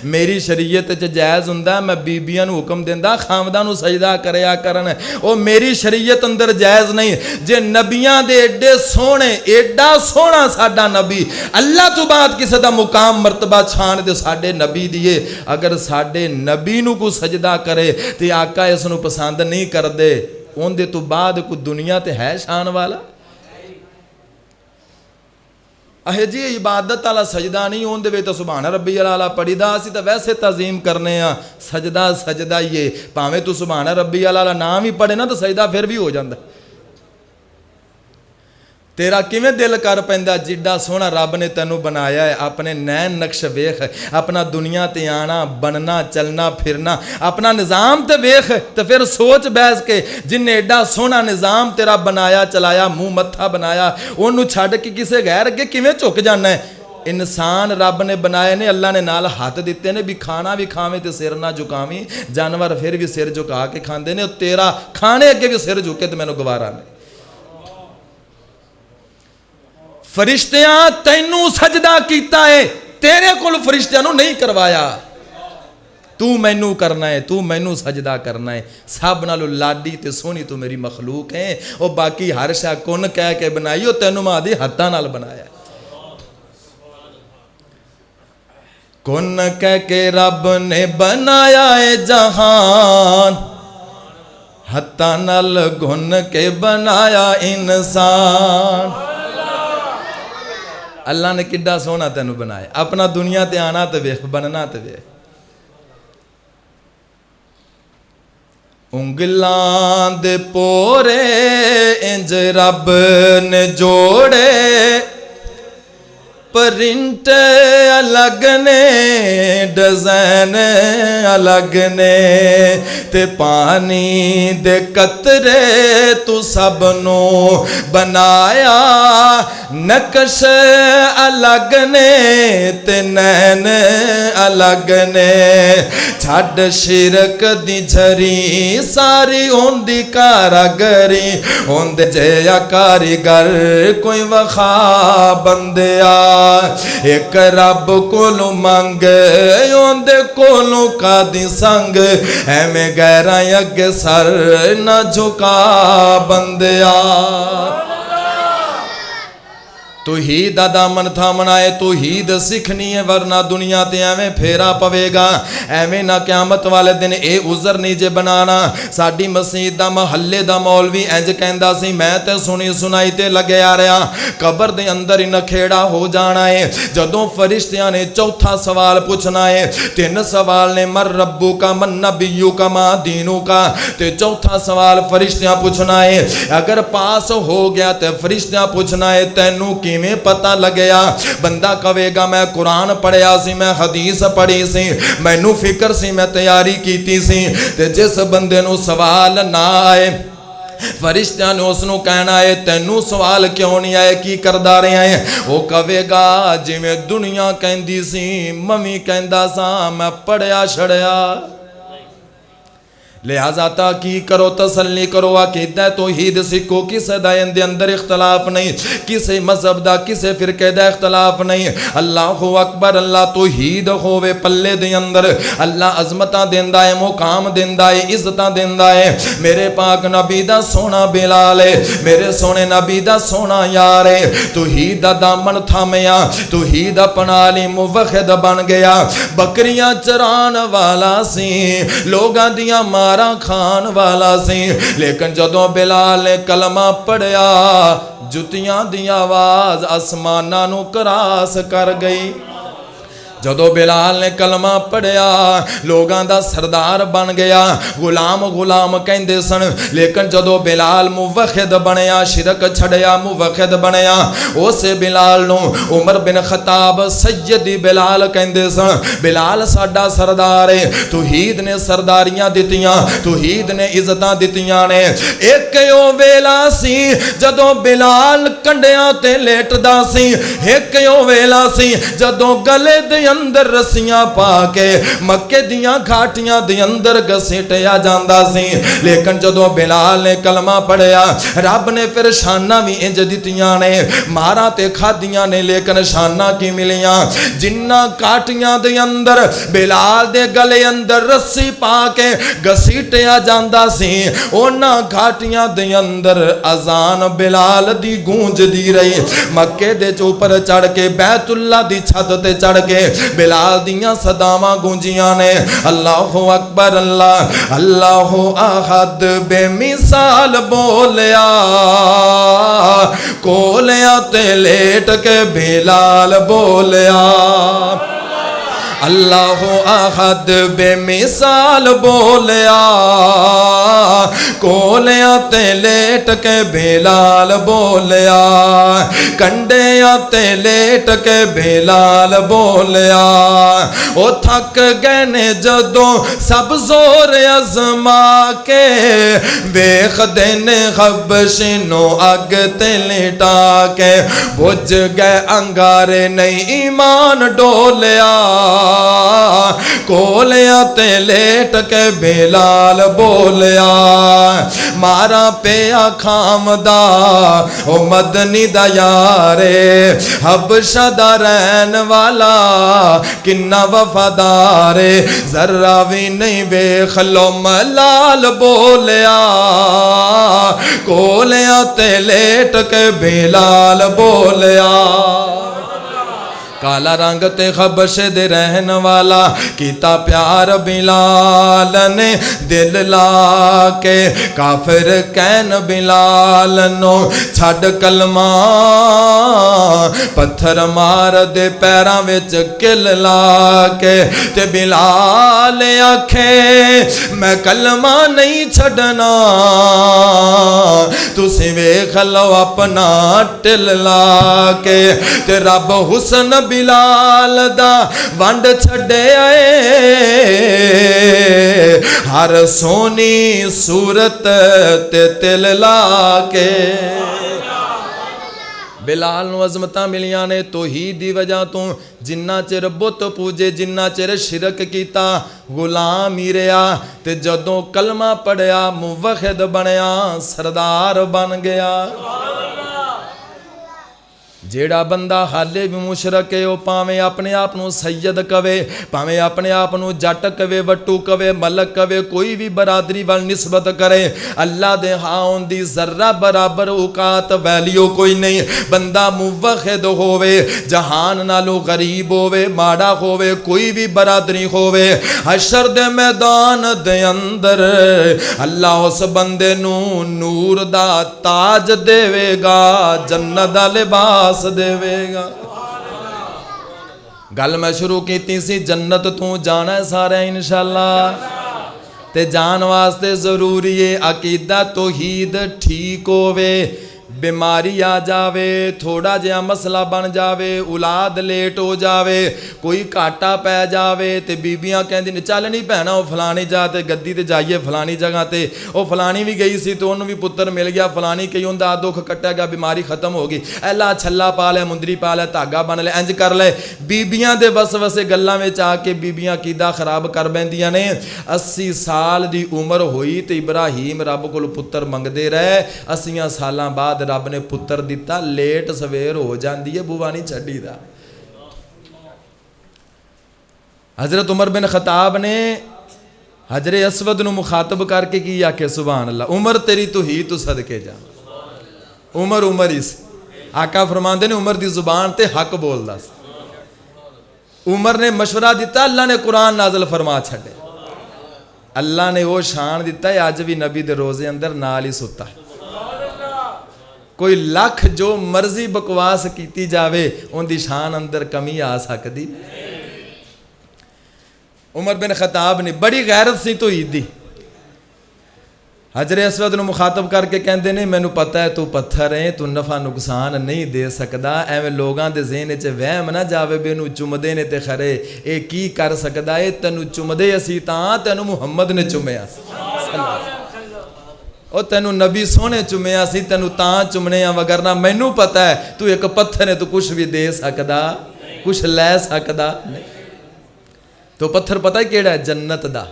मेरी शरीयत च जायज़ हुंदा मैं बीबियां नूं हुक्म दिंदा खामदां नूं सजदा करया करन, ओ मेरी शरीयत अंदर जायज़ नहीं। जे नबियां दे एडे सोहणे, एडा सोहना साडा नबी, अल्लाह तो बाद किसी दा मुकाम मरतबा छान दे साडे नबी दिए, अगर साडे नबी नूं कोई सजदा करे ते आका इस नूं पसंद नहीं करदे, उहदे तो बाद कोई दुनिया ते है शान वाला? अहे जी इबादत वाला सजदा नहीं, उनके तो सुभान रब्बी अला पढ़ीदा, असी तो वैसे तज़ीम करने आ, सजदा सजदा ही है। भावें तू सुभान रब्बी अला नाम ही पढ़े ना तो सजदा फिर भी हो जाता। तेरा किवें दिल कर पैंदा, जिड्डा सोहना रब ने तैनू बनाया है, अपने नैन नक्श वेख, अपना दुनिया ते आना बनना चलना फिरना, अपना निज़ाम ते वेख, तो फिर सोच बैस के जिन्हें एडा सोहना निज़ाम तेरा बनाया चलाया, मुँह मत्था बनाया, उन्होंने छड्ड के किसी गैर अगे किवें झुक जाना है। इंसान रब ने बनाए ने, अल्लाह ने नाल हाथ दिते ने भी खाना भी खावे तो सिर ना झुकावी, जानवर फिर भी सिर झुका के खाते हैं, तेरा खाने अगे भी सिर झुके तो मैनू गवारा नहीं। फरिश्तियां तैनू सजदा कीता है, तेरे कोल फरिश्तियां नू नहीं करवाया। तू मैनू करना है, तू मैनू सजदा करना है। सब नालों लाडी ते सोहनी तू मेरी मखलूक है, और बाकी हर शै कुन कह के बनाई, और तैनू मां दे हत्थां नाल बनाया। कुन कह के रब ने बनाया है जहान, हत्ता नल गुन के बनाया इंसान। अल्लाह ने किड्डा सोहना तेनू बनाया, अपना दुनिया ते आना ते वेख, बनना ते वेख। उंगलां दे पोरे इंज रब ने जोड़े, प्रिंट अलग ने डिजाइन अलग ने, ते पानी दे कतरे तू सबनू बनाया, नक्श अलग ने ते नैन अलग ने। छड़ शिरक दी झरी सारी ओंदी कारागरी, ओंदे जेया कारीगर कोई वखा बंदिया। एक रब कोलों मंग ओंदे कोलों कादी संग, एवें गैरां अगे सर न झुका बंदिया। तौहीद दा दामन थामना है, तौहीद सीखनी है, वरना दुनिया ते एवें फेरा पवेगा। एवें ना क़यामत वाले दिन ये उज़र नहीं जे बनाना। साडी मसीत दा महल्ले दा मौलवी इंज कहंदा सी, मैं ते सुनी सुनाई ते लग्या रहा, कबर दे अंदर ही नखेड़ा हो जाना है। जदों फरिश्तियां ने चौथा सवाल पूछना है, तीन सवाल ने मर रब्बू का, मन नबियू का, मा दीनू का, ते चौथा सवाल फरिश्तियां पूछना है। अगर पास हो गया तो फरिश्तियां पूछना है, तैनू किवें पता लगया? बंदा कहेगा मैं कुरान पढ़िया सी, मैं हदीस पढ़ी सी, मैनू फिक्र सी, मैं तैयारी कीती सी। ते जिस बंदे नू सवाल ना आए, फरिश्तियां ने उसनू कहना है तैनू सवाल क्यों नहीं आए, की करदा रहा है? वो कहेगा जिवें दुनिया कहंदी सी, मवी कहंदा सा, मैं पढ़िया छड़िया। लिहाजा ता की करो, तसल्ली करो, अकीदा तौहीद सीखो। किसे दा इहदे अंदर इख्तलाफ नहीं, किसे मजहब दा, किसे फिरके दा इख्तलाफ नहीं। अल्लाहु अकबर। अल्लाह तौहीद होवे पल्ले दे अंदर, अल्लाह अजमतां देंदा है, मुकाम देंदा है, इज्जतां देंदा है। मेरे पाक नबी दा सोना बिलाल है, मेरे सोने नबी दा सोना यार है। तौहीद दा दामन थामिया, तौहीद अपना ली मुवहिद बन गया। बकरियां चरान वाला सी, लोगां दियां खान वाला सी, लेकिन जदों बिलाल ने कलमा पढ़िया, जुतियां दी आवाज आसमानां नू क्रॉस कर गई। जदों बिलाल ने कलमा पढ़िया, लोगां दा सरदार बन गया। गुलाम गुलाम कहंदे सन, लेकिन जदों बिलाल मुवहिद बनया, शिरक छड़िया, मुवहिद बनया, उस बिलाल नू उमर बिन खताब सैयदी बिलाल कहंदे सन। बिलाल साडा सरदार है। तौहीद ने सरदारियां दित्तियां, तौहीद ने इज्जतां दित्तियां ने। एक ओ वेला सी जदों बिलाल कंडियां ते लेटदा सी, एक ओ वेला सी जदों गले दे अंदर रस्सियां पा के मक्के दियां घाटियां दे अंदर घसीटिया जांदा सी। लेकिन जदों बिलाल ने कलमा पढ़िया, रब ने फिर शाना भी इंज दित्तियां ने, मारा ते खादियां ने, लेकिन शाना की मिलियां? जिन्ना घाटियां दे अंदर बिलाल दे गले अंदर रस्सी पा के घसीटिया जांदा सी, उन्हां घाटियां दे अंदर अजान बिलाल दी गूंजदी रही। मक्के दे ऊपर चढ़ के, बैतुल्ला दी छत ते चढ़ के बिलाल दियां सदावां गूंजियां ने। अल्लाहु अकबर। अल्लाह अल्लाहु अहद बेमिसाल बोलिया, कोलिया ते लेट के बिलाल बोलिया। अल्लाहु अहद बेमिसाल बोलिया, कोलिया ते लेट के बिलाल बोलिया, कंडिया ते लेट के बिलाल बोलिया। ओ थक गए ने जदों सब जोर अजमा के, वेखदे ने हबशी नो अग ते लिटा के, बुझ गए अंगारे नहीं ईमान डोलिया, कोलिया ते लेट के बिलाल बोलिया। मारा पिया खामदा ओ मदनी दा यारे, हबशा दा रहन वाला किन्ना वफादारे, जरा भी नहीं वेख लो मलाल बोलिया, कोलिया ते लेट के बिलाल बोलिया। काला रंग ते खबशे दे रहन वाला कीता प्यार बिलाल ने दिल ला के काफिर कहन बिलाल नो छड़ कलमा पत्थर मार दे पैरां विच किल ला के ते बिलाल आखे मैं कलमा नहीं छड़ना तुसी वेख लो अपना टिल ला के ते रब हुसन बिलाल दा वंड छड़े आए हर सोनी सूरत ते तिल ला के बिलाल नूं अज़मतां मिलियां ने तौहीद दी वजह तो जिन्ना चिर बुत पूजे जिन्ना चिर शिरक कीता गुलाम ही रहा ते जदों कलमा पढ़िया मुवहिद बनया सरदार बन गया। जेड़ा बंदा हाले भी मुशरक है वह भावें अपने आप नूं सैयद कवे भावें अपने आप नूं जट कवे वट्टू कवे मलक कवे कोई भी बरादरी वाल निस्बत करे अल्लाह दे हाउन दी जर्रा बराबर औकात वैल्यू कोई नहीं। बंदा मुवहिद होवे जहान नालों गरीब होवे माड़ा होवे कोई भी बरादरी होवे हशर दे मैदान दे अंदर अल्लाह उस बंदे नूं नूर दा ताज देवेगा जन्नत दा लिबास देवेगा। गल मैं शुरू की सी जन्नत तू जाना है सारे इंशाअल्लाह ते जान वास्ते जरूरी है अकीदा तौहीद ठीक होवे बीमारी आ जावे थोड़ा जिहा मसला बन जावे औलाद लेट हो जावे कोई घाटा पै जावे ते बीबियां कहंदी ने चल नहीं भैणा वो फलानी जा ते गद्दी ते जाइए फलानी जगह ते वो फलानी भी गई सी तो उन्होंने भी पुत्र मिल गया फलानी कही उनका दुख कट्टिया गया बीमारी खत्म हो गई ऐला छला पा लिया मुंदरी पा लिया धागा बन लिया इंज कर ले बीबियां दे बस वसे गल्लां विच आके बीबियां कीदा खराब कर बैंदियां ने। 80 साल दी उम्र होई ते इब्राहीम रब कोल पुत्र मंगदे रहे 80 सालां बाद रब ने पुत्र दिता लेट सवेर हो जाती है बुआ नहीं छड़ी दा। हजरत उमर बिन खताब ने हजरे असवद नूं मुखातब करके की आखे सुभान अल्लाह उमर तेरी तो ही तू सदके जा उमर उमर ही आका फरमांदे ने उमर दी जुबान ते हक बोलदा उमर ने मशवरा दिता अल्लाह ने कुरान नाज़िल फरमा छड़े अल्लाह ने वो शान दिता है अज भी नबी दे रोजे अंदर नाल ही सुता है कोई लख जो मर्जी बकवास की जावे उनकी शान अंदर कमी आ सकती। उमर बिन खताब ने बड़ी गैरत सी तौहीद दी हजरे असवद नूं मुखातब करके कहंदे ने मैनू पता है तू पत्थर है तू नफा नुकसान नहीं दे सकदा एवें लोगों के ज़हन च वहम ना जावे भी इनू चुमदे ने ते खरे ये की कर सकदा है तेनू चुमदे असी तां तेनू मुहम्मद ने चुमया ओ तेनू नबी सोने चुमया सी तेनू तां चुमने वगरना मैनू पता है तू एक पत्थर है तू कुछ भी दे सकदा कुछ लै सकदा नहीं। तो पत्थर पता है केड़ा है जन्नत दा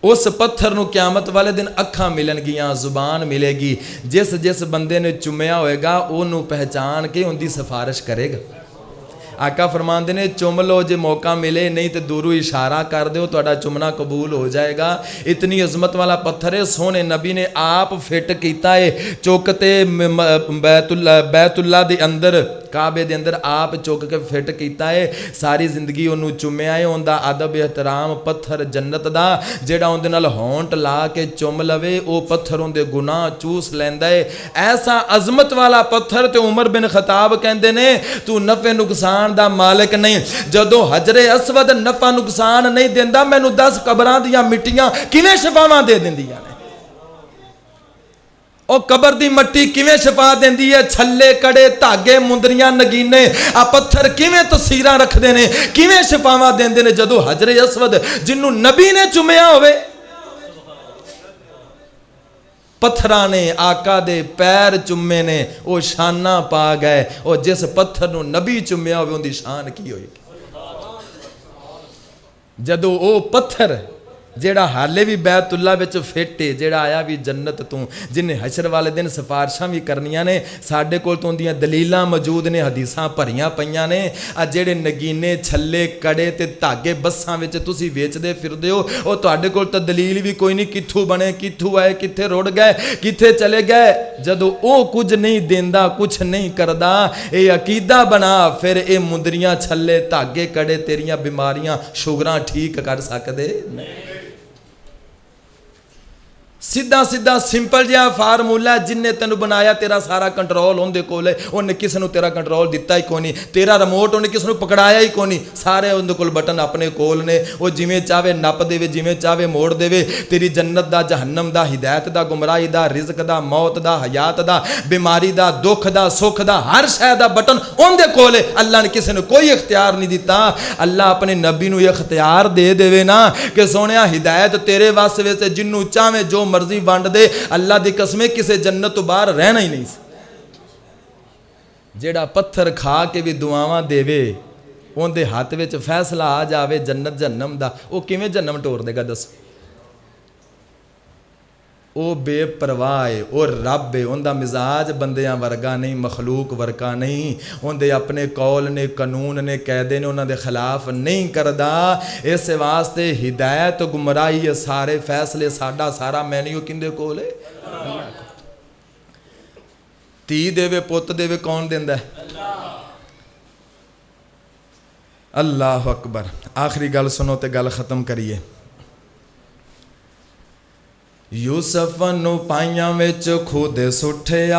उस पत्थर नूं क़यामत वाले दिन अखां मिलणगियां जुबान मिलेगी जिस जिस बंदे ने चुमया होएगा उन्होंने पहचान के उनकी सिफारिश करेगा। आका फरमांदे ने चुम लो जे मौका मिले नहीं तो दूरों इशारा कर दो तुहाडा चुमना कबूल हो जाएगा। इतनी अजमत वाला पत्थर है सोने नबी ने आप फिट किया है चुकते बैतुल्ला दे अंदर काबे दे अंदर आप चुक के फिट किया है सारी जिंदगी उन्होंने चुमया है उनका अदब एहतराम पत्थर जन्नत दा जेड़ा उनदे नाल होंठ ला के चुम लवे वो पत्थर उनके गुनाह चूस लैंदा है। ऐसा अजमत वाला पत्थर ते उमर बिन खताब कहंदे ने तू नफे नुकसान दा मालिक नहीं जदों हजरे असवद नफा नुकसान नहीं देंदा मैनू 10 कबरां दियां मिट्टियां किवें शफावां दे दिंदियां ने ओ कबर दी मट्टी किवें शफा देंदी है छल्ले कड़े धागे मुंदरियां नगीने आ पत्थर किवें तस्वीरां रखदे ने किवें शफावां देंदे ने जदों हजरे असवद जिन्नू नबी ने चुमया होवे पत्थरां ने आका दे पैर चुमे ने वो शाना पा गए और जिस पत्थर नूं नबी चुमया होवे उनदी शान की होएगी। जदों वो पत्थर ਜਿਹੜਾ ਹਾਲੇ ਵੀ ਬੈਤੁੱਲਾ ਵਿੱਚ ਫਿੱਟ ਏ, ਜਿਹੜਾ ਆਇਆ ਵੀ ਜੰਨਤ ਤੋਂ, ਜਿਨੇ ਹਸ਼ਰ ਵਾਲੇ ਦਿਨ ਸਿਫਾਰਿਸ਼ਾਂ ਵੀ ਕਰਨੀਆਂ ਨੇ। ਸਾਡੇ ਕੋਲ ਤੋਂ ਦੀਆਂ ਦਲੀਲਾਂ ਮੌਜੂਦ ਨੇ, ਹਦੀਸਾਂ ਭਰੀਆਂ ਪਈਆਂ ਨੇ। ਆ ਜਿਹੜੇ ਨਗੀਨੇ, ਛੱਲੇ, ਕੜੇ ਤੇ ਧਾਗੇ ਬੱਸਾਂ ਵਿੱਚ ਤੁਸੀਂ ਵੇਚਦੇ ਫਿਰਦੇ ਹੋ, ਉਹ ਤੁਹਾਡੇ ਕੋਲ ਤਾਂ ਦਲੀਲ ਵੀ ਕੋਈ ਨਹੀਂ, ਕਿੱਥੋਂ ਬਣੇ, ਕਿੱਥੋਂ ਆਏ, ਕਿੱਥੇ ਰੁੜ ਗਏ, ਕਿੱਥੇ ਚਲੇ ਗਏ। ਜਦੋਂ ਉਹ ਕੁਝ ਨਹੀਂ ਦਿੰਦਾ, ਕੁਝ ਨਹੀਂ ਕਰਦਾ, ਇਹ ਅਕੀਦਾ ਬਣਾ, ਫਿਰ ਇਹ ਮੁੰਦਰੀਆਂ, ਛੱਲੇ, ਧਾਗੇ, ਕੜੇ ਤੇਰੀਆਂ ਬਿਮਾਰੀਆਂ, ਸ਼ੂਗਰਾਂ ਠੀਕ ਕਰ ਸਕਦੇ ਨਹੀਂ। ਸਿੱਧਾ ਸਿੱਧਾ ਸਿੰਪਲ ਜਿਹਾ ਫਾਰਮੂਲਾ, ਜਿੰਨੇ ਤੈਨੂੰ ਬਣਾਇਆ ਤੇਰਾ ਸਾਰਾ ਕੰਟਰੋਲ ਉਹਦੇ ਕੋਲ ਹੈ। ਉਹਨੇ ਕਿਸੇ ਨੂੰ ਤੇਰਾ ਕੰਟਰੋਲ ਦਿੱਤਾ ਹੀ ਕੋਈ ਨਹੀਂ, ਤੇਰਾ ਰਿਮੋਟ ਉਹਨੇ ਕਿਸੇ ਨੂੰ ਪਕੜਾਇਆ ਹੀ ਕੋਈ ਨਹੀਂ। ਸਾਰੇ ਉਹਦੇ ਕੋਲ ਬਟਨ ਆਪਣੇ ਕੋਲ ਨੇ, ਉਹ ਜਿਵੇਂ ਚਾਹਵੇ ਨੱਪ ਦੇਵੇ, ਜਿਵੇਂ ਚਾਹਵੇ ਮੋੜ ਦੇਵੇ। ਤੇਰੀ ਜੰਨਤ ਦਾ, ਜਹੰਨਮ ਦਾ, ਹਿਦਾਇਤ ਦਾ, ਗੁਮਰਾਹੀ ਦਾ, ਰਿਜ਼ਕ ਦਾ, ਮੌਤ ਦਾ, ਹਯਾਤ ਦਾ, ਬਿਮਾਰੀ ਦਾ, ਦੁੱਖ ਦਾ, ਸੁੱਖ ਦਾ, ਹਰ ਸ਼ੈ ਦਾ ਬਟਨ ਉਹਦੇ ਕੋਲ ਹੈ। ਅੱਲਾ ਨੇ ਕਿਸੇ ਨੂੰ ਕੋਈ ਇਖਤਿਆਰ ਨਹੀਂ ਦਿੱਤਾ। ਅੱਲਾ ਆਪਣੇ ਨਬੀ ਨੂੰ ਇਹ ਇਖਤਿਆਰ ਦੇ ਦੇਵੇ ਨਾ ਕਿ ਸੋਹਣਿਆ ਹਿਦਾਇਤ ਤੇਰੇ ਵਾਸ ਵਿੱਚ, ਜਿੰਨੂੰ ਚਾਹਵੇਂ ਜੋ ਮਰਜ਼ੀ ਵੰਡ ਦੇ। ਅੱਲਾ ਦੀ ਕਸਮ, ਕਿਸੇ ਜੰਨਤ ਤੋਂ ਬਾਹਰ ਰਹਿਣਾ ਹੀ ਨਹੀਂ ਸੀ। ਜਿਹੜਾ ਪੱਥਰ ਖਾ ਕੇ ਵੀ ਦੁਆਵਾਂ ਦੇਵੇ, ਉਹਦੇ ਹੱਥ ਵਿੱਚ ਫੈਸਲਾ ਆ ਜਾਵੇ ਜੰਨਤ ਜਹੰਨਮ ਦਾ, ਉਹ ਕਿਵੇਂ ਜਹੰਨਮ ਟੋਰ ਦੇਗਾ ਦੱਸੋ। ਉਹ ਬੇਪਰਵਾਹ ਹੈ, ਉਹ ਰੱਬ ਹੈ। ਉਹਦਾ ਮਿਜ਼ਾਜ ਬੰਦਿਆਂ ਵਰਗਾ ਨਹੀਂ, ਮਖਲੂਕ ਵਰਗਾ ਨਹੀਂ। ਉਹਦੇ ਆਪਣੇ ਕੌਲ ਨੇ, ਕਾਨੂੰਨ ਨੇ, ਕਾਇਦੇ ਨੇ, ਉਹਨਾਂ ਦੇ ਖਿਲਾਫ ਨਹੀਂ ਕਰਦਾ। ਇਸ ਵਾਸਤੇ ਹਿਦਾਇਤ, ਗੁਮਰਾਹੀ, ਸਾਰੇ ਫੈਸਲੇ, ਸਾਡਾ ਸਾਰਾ ਮੈਨੂ ਕਿੰਦੇ ਕੋਲ ਹੈ? ਧੀ ਦੇਵੇ, ਪੁੱਤ ਦੇਵੇ, ਕੌਣ ਦਿੰਦਾ? ਅੱਲਾਹੁ ਅਕਬਰ। ਆਖਰੀ ਗੱਲ ਸੁਣੋ ਤੇ ਗੱਲ ਖਤਮ ਕਰੀਏ। ਯੂਸਫ ਨੂੰ ਪਾਈਆਂ ਵਿੱਚ ਖੁਦ ਸੁੱਟਿਆ,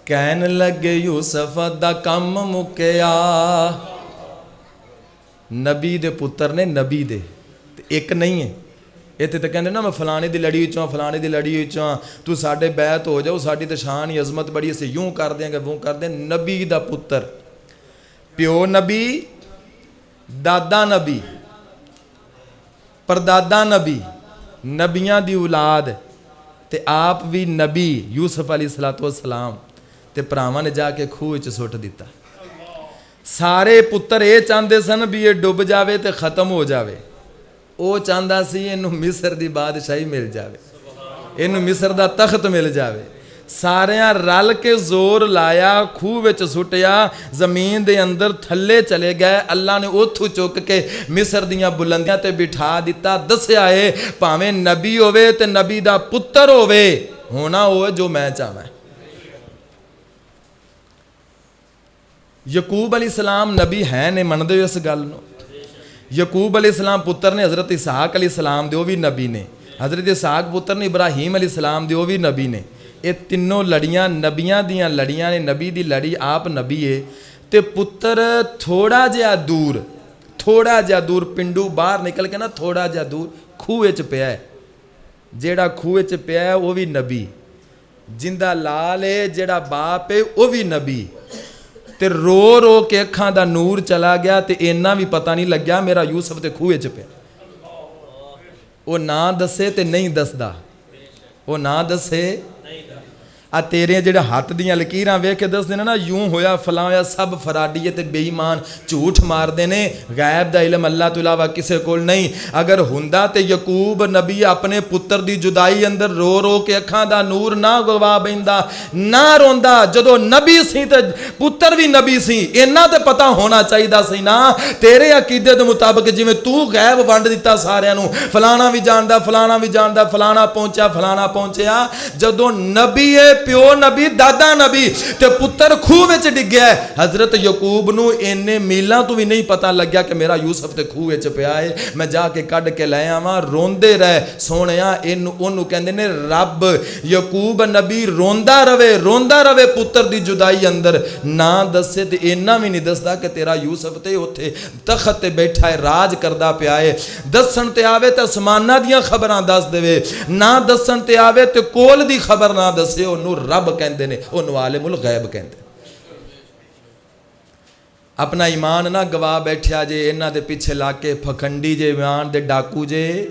ਕਹਿਣ ਲੱਗੇ ਯੂਸਫ ਦਾ ਕੰਮ ਮੁੱਕਿਆ। ਨਬੀ ਦੇ ਪੁੱਤਰ ਨੇ, ਨਬੀ ਦੇ, ਇੱਕ ਨਹੀਂ ਹੈ। ਇੱਥੇ ਤਾਂ ਕਹਿੰਦੇ ਨਾ ਮੈਂ ਫਲਾਣੇ ਦੀ ਲੜੀ ਵਿੱਚੋਂ, ਫਲਾਣੇ ਦੀ ਲੜੀ ਵਿੱਚੋਂ, ਤੂੰ ਸਾਡੇ ਬੈਤ ਹੋ ਜਾਓ, ਸਾਡੀ ਤਾਂ ਸ਼ਾਨ ਹੀ ਅਜ਼ਮਤ ਬੜੀ, ਅਸੀਂ यूं ਕਰ ਦਿਆਂਗੇ, वो ਕਰ ਦਿਆਂ। ਨਬੀ ਦਾ ਪੁੱਤਰ, ਪਿਓ ਨਬੀ, ਦਾਦਾ ਨਬੀ, ਪਰਦਾਦਾ ਨਬੀ, ਨਬੀਆਂ ਦੀ ਔਲਾਦ, ਤੇ ਆਪ ਵੀ ਨਬੀ ਯੂਸਫ अलैहिस्सलाम, ਤੇ ਭਰਾਵਾਂ ਨੇ ਜਾ ਕੇ ਖੂਹ ਵਿੱਚ ਸੁੱਟ ਦਿੱਤਾ। ਸਾਰੇ ਪੁੱਤਰ ਇਹ ਚਾਹੁੰਦੇ ਸਨ ਵੀ ਇਹ ਡੁੱਬ ਜਾਵੇ ਤੇ ਖਤਮ ਹੋ ਜਾਵੇ। ਉਹ ਚਾਹੁੰਦਾ ਸੀ ਇਹਨੂੰ ਮਿਸਰ ਦੀ ਬਾਦਸ਼ਾਹੀ ਮਿਲ ਜਾਵੇ, ਇਹਨੂੰ ਮਿਸਰ ਦਾ ਤਖਤ ਮਿਲ ਜਾਵੇ। ਸਾਰਿਆਂ ਰਲ ਕੇ ਜ਼ੋਰ ਲਾਇਆ, ਖੂਹ ਵਿੱਚ ਸੁੱਟਿਆ, ਜ਼ਮੀਨ ਦੇ ਅੰਦਰ ਥੱਲੇ ਚਲੇ ਗਏ। ਅੱਲਾ ਨੇ ਉੱਥੋਂ ਚੁੱਕ ਕੇ ਮਿਸਰ ਦੀਆਂ ਬੁਲੰਦੀਆਂ ਤੇ ਬਿਠਾ ਦਿੱਤਾ। ਦੱਸਿਆ ਏ ਭਾਵੇਂ ਨਬੀ ਹੋਵੇ ਤੇ ਨਬੀ ਦਾ ਪੁੱਤਰ ਹੋਵੇ, ਹੋਣਾ ਉਹ ਜੋ ਮੈਂ ਚਾਹਾਂ। ਯਕੂਬ अलैहिस्सलाम नबी है ने, ਮੰਨਦੇ ਹੋ ਇਸ ਗੱਲ ਨੂੰ? ਯਕੂਬ अलैहिस्सलाम ਪੁੱਤਰ ਨੇ हज़रत इसहाक अलैहिस्सलाम ਦੇ, ਉਹ ਵੀ ਨਬੀ ਨੇ। हज़रत इसहाक पुत्र ने इब्राहीम अलैहिस्सलाम ਦੇ, ਉਹ ਵੀ ਨਬੀ ਨੇ। ਇਹ ਤਿੰਨੋਂ ਲੜੀਆਂ ਨਬੀਆਂ ਦੀਆਂ ਲੜੀਆਂ ਨੇ। ਨਬੀ ਦੀ ਲੜੀ, ਆਪ ਨਬੀ ਏ, ਤੇ ਪੁੱਤਰ ਥੋੜਾ ਜਿਹਾ ਦੂਰ ਪਿੰਡੂ ਬਾਹਰ ਨਿਕਲ ਕੇ ਨਾ, ਥੋੜਾ ਜਿਹਾ ਦੂਰ ਖੂਹ ਵਿੱਚ ਪਿਆ ਹੈ। ਜਿਹੜਾ ਖੂਹ ਵਿੱਚ ਪਿਆ ਹੈ ਉਹ ਵੀ ਨਬੀ, ਜਿੰਦਾ ਲਾਲ ਏ, ਜਿਹੜਾ ਬਾਪ ਏ ਉਹ ਵੀ ਨਬੀ। ਤੇ ਰੋ ਰੋ ਕੇ ਅੱਖਾਂ ਦਾ ਨੂਰ ਚਲਾ ਗਿਆ, ਤੇ ਇੰਨਾ ਵੀ ਪਤਾ ਨਹੀਂ ਲੱਗਿਆ ਮੇਰਾ ਯੂਸਫ ਤੇ ਖੂਹ ਵਿੱਚ ਪਿਆ। ਉਹ ਨਾ ਦੱਸੇ ਤੇ ਨਹੀਂ ਦੱਸਦਾ, ਉਹ ਨਾ ਦੱਸੇ। ਆ ਤੇਰੇ ਜਿਹੜੇ ਹੱਥ ਦੀਆਂ ਲਕੀਰਾਂ ਵੇਖ ਕੇ ਦੱਸਦੇ ਨੇ ਨਾ, यूं ਹੋਇਆ, ਫਲਾਂ ਹੋਇਆ, ਸਭ ਫਰਾਡੀਏ ਤੇ ਬੇਈਮਾਨ ਝੂਠ ਮਾਰਦੇ ਨੇ। ਗਾਇਬ ਦਾ ਇਲਮ ਅੱਲਾ ਤੋਂ ਇਲਾਵਾ ਕਿਸੇ ਕੋਲ ਨਹੀਂ। ਅਗਰ ਹੁੰਦਾ ਤੇ ਯਕੂਬ ਨਬੀ ਆਪਣੇ ਪੁੱਤਰ ਦੀ ਜੁਦਾਈ ਅੰਦਰ ਰੋ ਰੋ ਕੇ ਅੱਖਾਂ ਦਾ ਨੂਰ ਨਾ ਗਵਾ ਬੈਂਦਾ, ਨਾ ਰੋਂਦਾ। ਜਦੋਂ ਨਬੀ ਸੀ ਤੇ ਪੁੱਤਰ ਵੀ ਨਬੀ ਸੀ, ਇਹਨਾਂ ਤੇ ਪਤਾ ਹੋਣਾ ਚਾਹੀਦਾ ਸੀ ਨਾ। ਤੇਰੇ ਅਕੀਦੇ ਦੇ ਮੁਤਾਬਕ ਜਿਵੇਂ ਤੂੰ ਗਾਇਬ ਵੰਡ ਦਿੱਤਾ ਸਾਰਿਆਂ ਨੂੰ, ਫਲਾਣਾ ਵੀ ਜਾਣਦਾ, ਫਲਾਣਾ ਵੀ ਜਾਣਦਾ, ਫਲਾਣਾ ਪਹੁੰਚਿਆ, ਫਲਾਣਾ ਪਹੁੰਚਿਆ। ਜਦੋਂ ਨਬੀ ਪਿਓ ਨਬੀ, ਦਾਦਾ ਨਬੀ, ਤੇ ਪੁੱਤਰ ਖੂਹ ਵਿੱਚ ਡਿੱਗਿਆ। ਹਜ਼ਰਤ ਯਕੂਬ ਨੂੰ ਇੰਨੇ ਮੀਲਾਂ ਤੋਂ ਵੀ ਨਹੀਂ ਪਤਾ ਲੱਗਿਆ ਕਿ ਮੇਰਾ ਯੂਸਫ ਤੇ ਖੂਹ ਵਿੱਚ ਪਿਆ ਹੈ, ਮੈਂ ਜਾ ਕੇ ਕੱਢ ਕੇ ਲੈ ਆਵਾਂ। ਰੋਂਦੇ ਰਹੇ ਸੋਹਣਿਆ। ਇਹਨੂੰ ਉਹਨੂੰ ਕਹਿੰਦੇ ਨੇ ਰੱਬ। ਯਕੂਬ ਨਬੀ ਰੋਂਦਾ ਰਵੇ ਪੁੱਤਰ ਦੀ ਜੁਦਾਈ ਅੰਦਰ, ਨਾ ਦੱਸੇ ਤੇ ਇੰਨਾ ਵੀ ਨਹੀਂ ਦੱਸਦਾ ਕਿ ਤੇਰਾ ਯੂਸਫ ਤੇ ਉੱਥੇ ਤਖਤ ਤੇ ਬੈਠਾ ਹੈ, ਰਾਜ ਕਰਦਾ ਪਿਆ ਹੈ। ਦੱਸਣ ਤੇ ਆਵੇ ਤਾਂ ਅਸਮਾਨਾਂ ਦੀਆਂ ਖਬਰਾਂ ਦੱਸ ਦੇਵੇ, ਨਾ ਦੱਸਣ ਤੇ ਆਵੇ ਤੇ ਕੋਲ ਦੀ ਖਬਰ ਨਾ ਦੱਸੇ। ਉਹਨੂੰ ਰੱਬ ਕਹਿੰਦੇ ਨੇ, ਉਹਨੂੰ ਆਲਿਮੁਲ ਗੈਬ ਕਹਿੰਦੇ। ਆਪਣਾ ਈਮਾਨ ਨਾ ਗਵਾ ਬੈਠਿਆ ਜੇ, ਇਹਨਾਂ ਦੇ ਪਿੱਛੇ ਲਾ ਕੇ। ਫਖੰਡੀ ਜੇ, ਇਮਾਨ ਦੇ ਡਾਕੂ ਜੇ।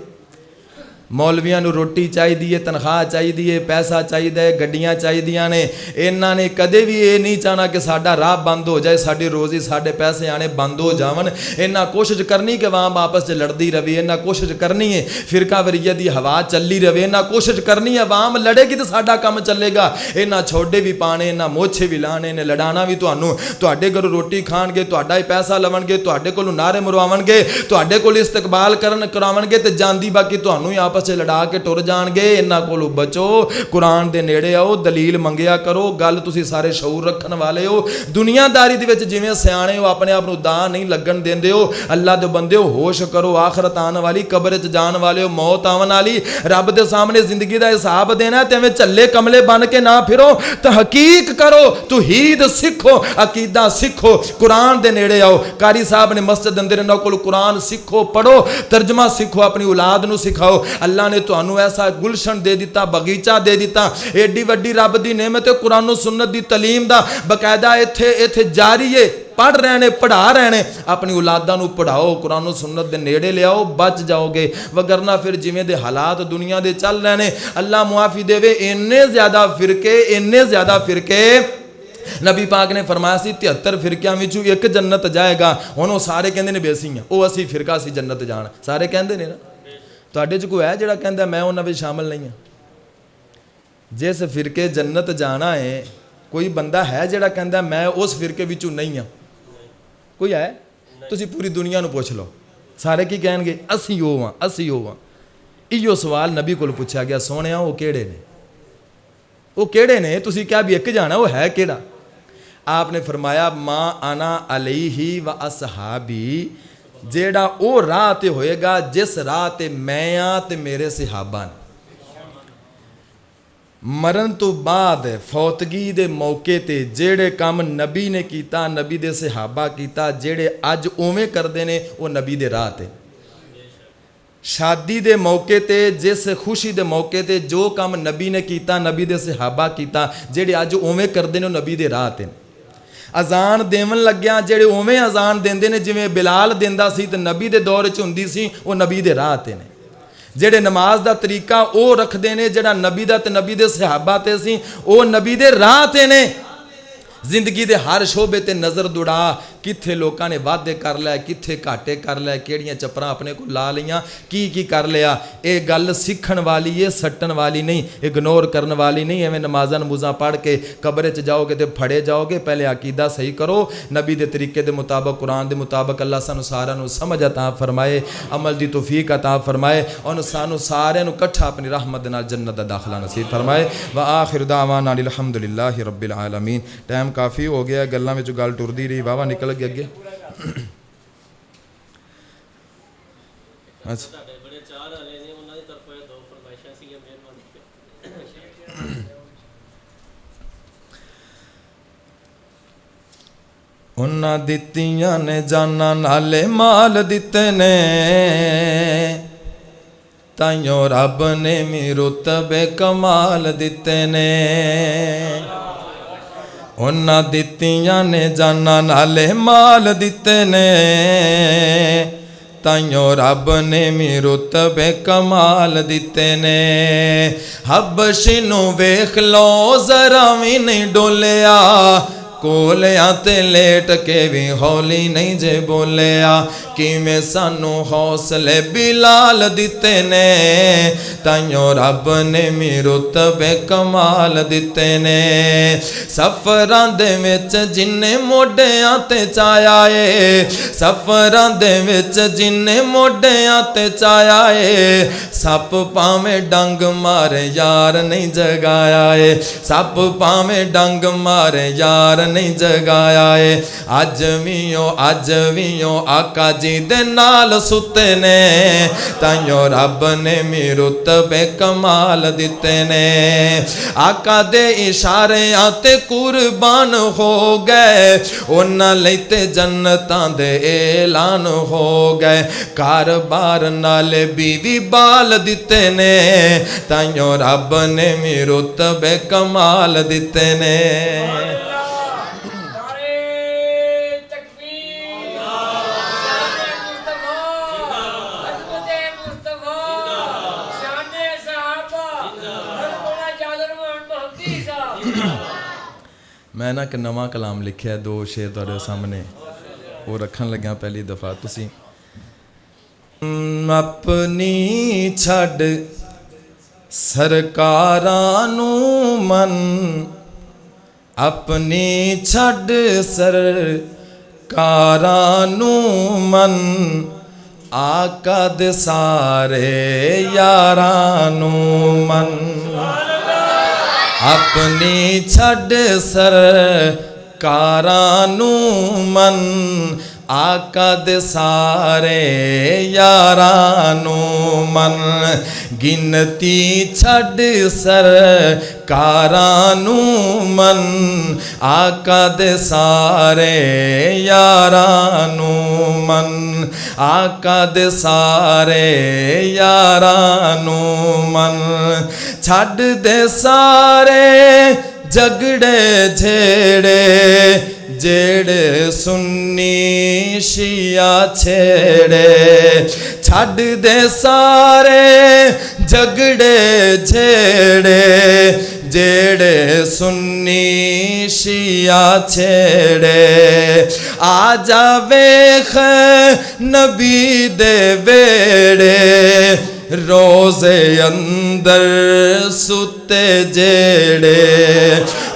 मौलवियां नूं रोटी चाहिदी है, तनख्वाह चाहिदी है, पैसा चाहिए है, गड्डियां चाहिदियां ने। इन्हां ने कदे भी ये नहीं चाहना कि साडा राह बंद हो जाए, साडी रोजी साडे पैसे आने बंद हो जावन। इन्हां कोशिश करनी कि अवाम आपस च लड़दी रहे, इन्हां कोशिश करनी है फिरका वरीयत दी हवा चली रहे, इन्हां कोशिश करनी है अवाम लड़ेगी तो साडा काम चलेगा। इन्हां छोड़े भी पाने, इन्हां मोछे भी लाने ने, लड़ाना भी तुहानूं, तुहाडे कोलों रोटी खाणगे, तुहाडा ही पैसा लवणगे, तुहाडे कोलों नारे मरवावणगे, तुहाडे कोल इस्तकबाल करावणगे ते जांदी बाकी तुहानूं ही आपस च लड़ा के टुर जाणगे। इन्हां कोलों बचो, कुरान दे नेड़े आओ, दलील मंगिया करो। गल तुसीं सारे शऊर रखण वाले हो, दुनियादारी दे विच जिवें सियाणे हो अपने आप नूं दां नहीं लगण देंदे हो। अल्लाह दे बंदे हो, होश करो, आखरत आने वाली, कब्र च जाण वाले हो, मौत आवन वाली, रब दे सामने जिंदगी दा हिसाब देना। ते एवें झल्ले कमले बन के ना फिरो, तहकीक करो, तौहीद सीखो, अकीदा सीखो, कुरान दे नेड़े आओ। कारी साहब ने मस्जिद अंदर इन्हां कोल कुरान सीखो, पढ़ो, तर्जमा सीखो, अपनी औलाद नूं सिखाओ। अल्लाह ने तुहानूं ऐसा गुलशन दे दिता, बगीचा दे दिता, एडी वड्डी रब दी नेमत है। कुरान सुन्नत दी तलीम दा बकायदा इत्थे जारी है, पढ़ रहे ने, पढ़ा रहे ने। अपनी औलादां नूं पढ़ाओ, कुरान सुन्नत दे नेड़े लियाओ, बच जाओगे। वगरना फिर जिवें दे हालात दुनिया दे चल रहे ने, अल्लाह मुआफी देवे, इन्ने ज़्यादा फिरके नबी पाक ने फरमाया सी 73 फिरकियां विचों एक जन्नत जाएगा। हुण वो सारे कहंदे ने बेसी हैं, वो असी फिरका असी जन्नत जाण, सारे कहंदे ने ना। तुहाडे च कोई है जिहड़ा कहंदा मैं उन्हां विच शामिल नहीं हां? जिस फिरके जन्नत जाना है, कोई बंदा है जिहड़ा कहंदा मैं उस फिरके विचों नहीं हां? कोई है? तुसीं पूरी दुनिया नूं पुछ लो, सारे की कहणगे असी ओ हां, असी ओ हां। इहो सवाल नबी कोल पुछया गया, सोहणिया वो किहड़े ने? वो किहड़े ने? तुसीं क्या भी एक जाना, वो है किहड़ा? आपने फरमाया माँ आना अलैहि व असहाबी, जेड़ा वो राह ते होएगा जिस राह ते मैं आ ते मेरे सहाबा ने। मरण तो बाद फौतगी दे मौके ते जेड़े काम नबी ने कीता, नबी दे सहाबा कीता, जेड़े अज उवें करदे ने वो नबी दे राह ते। शादी दे मौके ते, जिस खुशी दे मौके ते जो काम नबी ने कीता, नबी दे सहाबा कीता, जेड़े अज उवें करदे ने नबी दे राह ते। अजान देवन लग्या जेड़े उवें अजान देंदे ने जिवें बिलाल देंदा सी ते नबी दे दौर च हुंदी सी, वो नबी दे राह ते ने। जेड़े नमाज दा तरीका वो रखदे ने जेड़ा नबी दा ते नबी दे सहाबा ते सी, वो नबी दे राह ते ने। जिंदगी दे हर शोबे ते नज़र दुड़ा, कित्थे लोगों ने वादे कर लै, कित्थे घाटे कर लै, केड़ियां चपरां अपने को ला लियां, की कर लिया। ये गल सीखण वाली है, सट्टन वाली नहीं, इग्नोर करने वाली नहीं। एवें नमाज़ां नमूज़ां पढ़ के कब्र च जाओगे तो फड़े जाओगे। पहले अकीदा सही करो, नबी दे तरीके दे मुताबिक, कुरान दे मुताबिक। अल्लाह सानू सारिआं नू समझ अता फरमाए, अमल दी तौफीक अता फरमाए, और सानू सारिआं नू इकट्ठा अपनी रहमत दे नाल जन्नत दा दाखला नसीब फरमाए। व आखिर दावाना अल्हम्दुलिल्लाहि रब्बिल आलमीन। टाइम काफ़ी हो गया, गल्लां विच गल टुरदी रही, वाहवा निकल गया अगे। अच्छा उन्हां दित्तियां ने जाना नाले माल दिते ने, ताइयों रब ने भी रुतबे कमाल दिते ने। उन्हां दित्तियां ने जाना नाले माल दिते ने, ताइयों रब ने भी रुतबे कमाल दिते ने। हबशी नूं वेख लो जरा भी नहीं डोलिया, कोलिया ते लेट के भी हौली नहीं जे बोलिया। किवें सानू हौसले बिलाल दिते ने, ताइयों रब ने भी रुतबे कमाल दिते ने। सफरां दे विच जिन्ने मोढियां ते चाया ए, सफरां दे विच जिन्ने मोढियां ते चाया ए, सप भावें डंग मारे यार नहीं जगाया ए, सप भावें डंग मारे यार नहीं जगाया है। अज भी आका जी दे नाल सुते ने, ताइयों रब ने भी रुतबे कमाल दिते ने। आका दे इशारे आते कुर्बान हो गए, उन्हां लई ते जन्नतां दे ऐलान हो गए। घर बार नाले बीवी बाल दिते ने, ताइयों रब ने भी रुतबे कमाल दिते ने। मैं ना एक नवा कलाम लिखिया, दो शेर तुहाडे सामने वो रखन लग्या पहली दफ़ा। तुसी अपनी छड़ सरकारां नू मन, अपनी छड़ सरकारां नू मन, आका दे सारे यारां नू मन। अपनी छड़ सरकारां नू मन, आका दे सारे यारां नू मन। गिनती छड़ सरकारां नू मन, आका दे सारे यारां नू मन, आका दे सारे यारां नू मन। छड़ दे सारे झगड़े झेड़े, जेड़े सुन्नी शिया छेड़े। छड़ दे सारे झगड़े झेड़े, जेड़े सुन्नी शिया छेड़े। आजा वेख नबी दे वेड़े, रोज़े अंदर सुते जेड़े,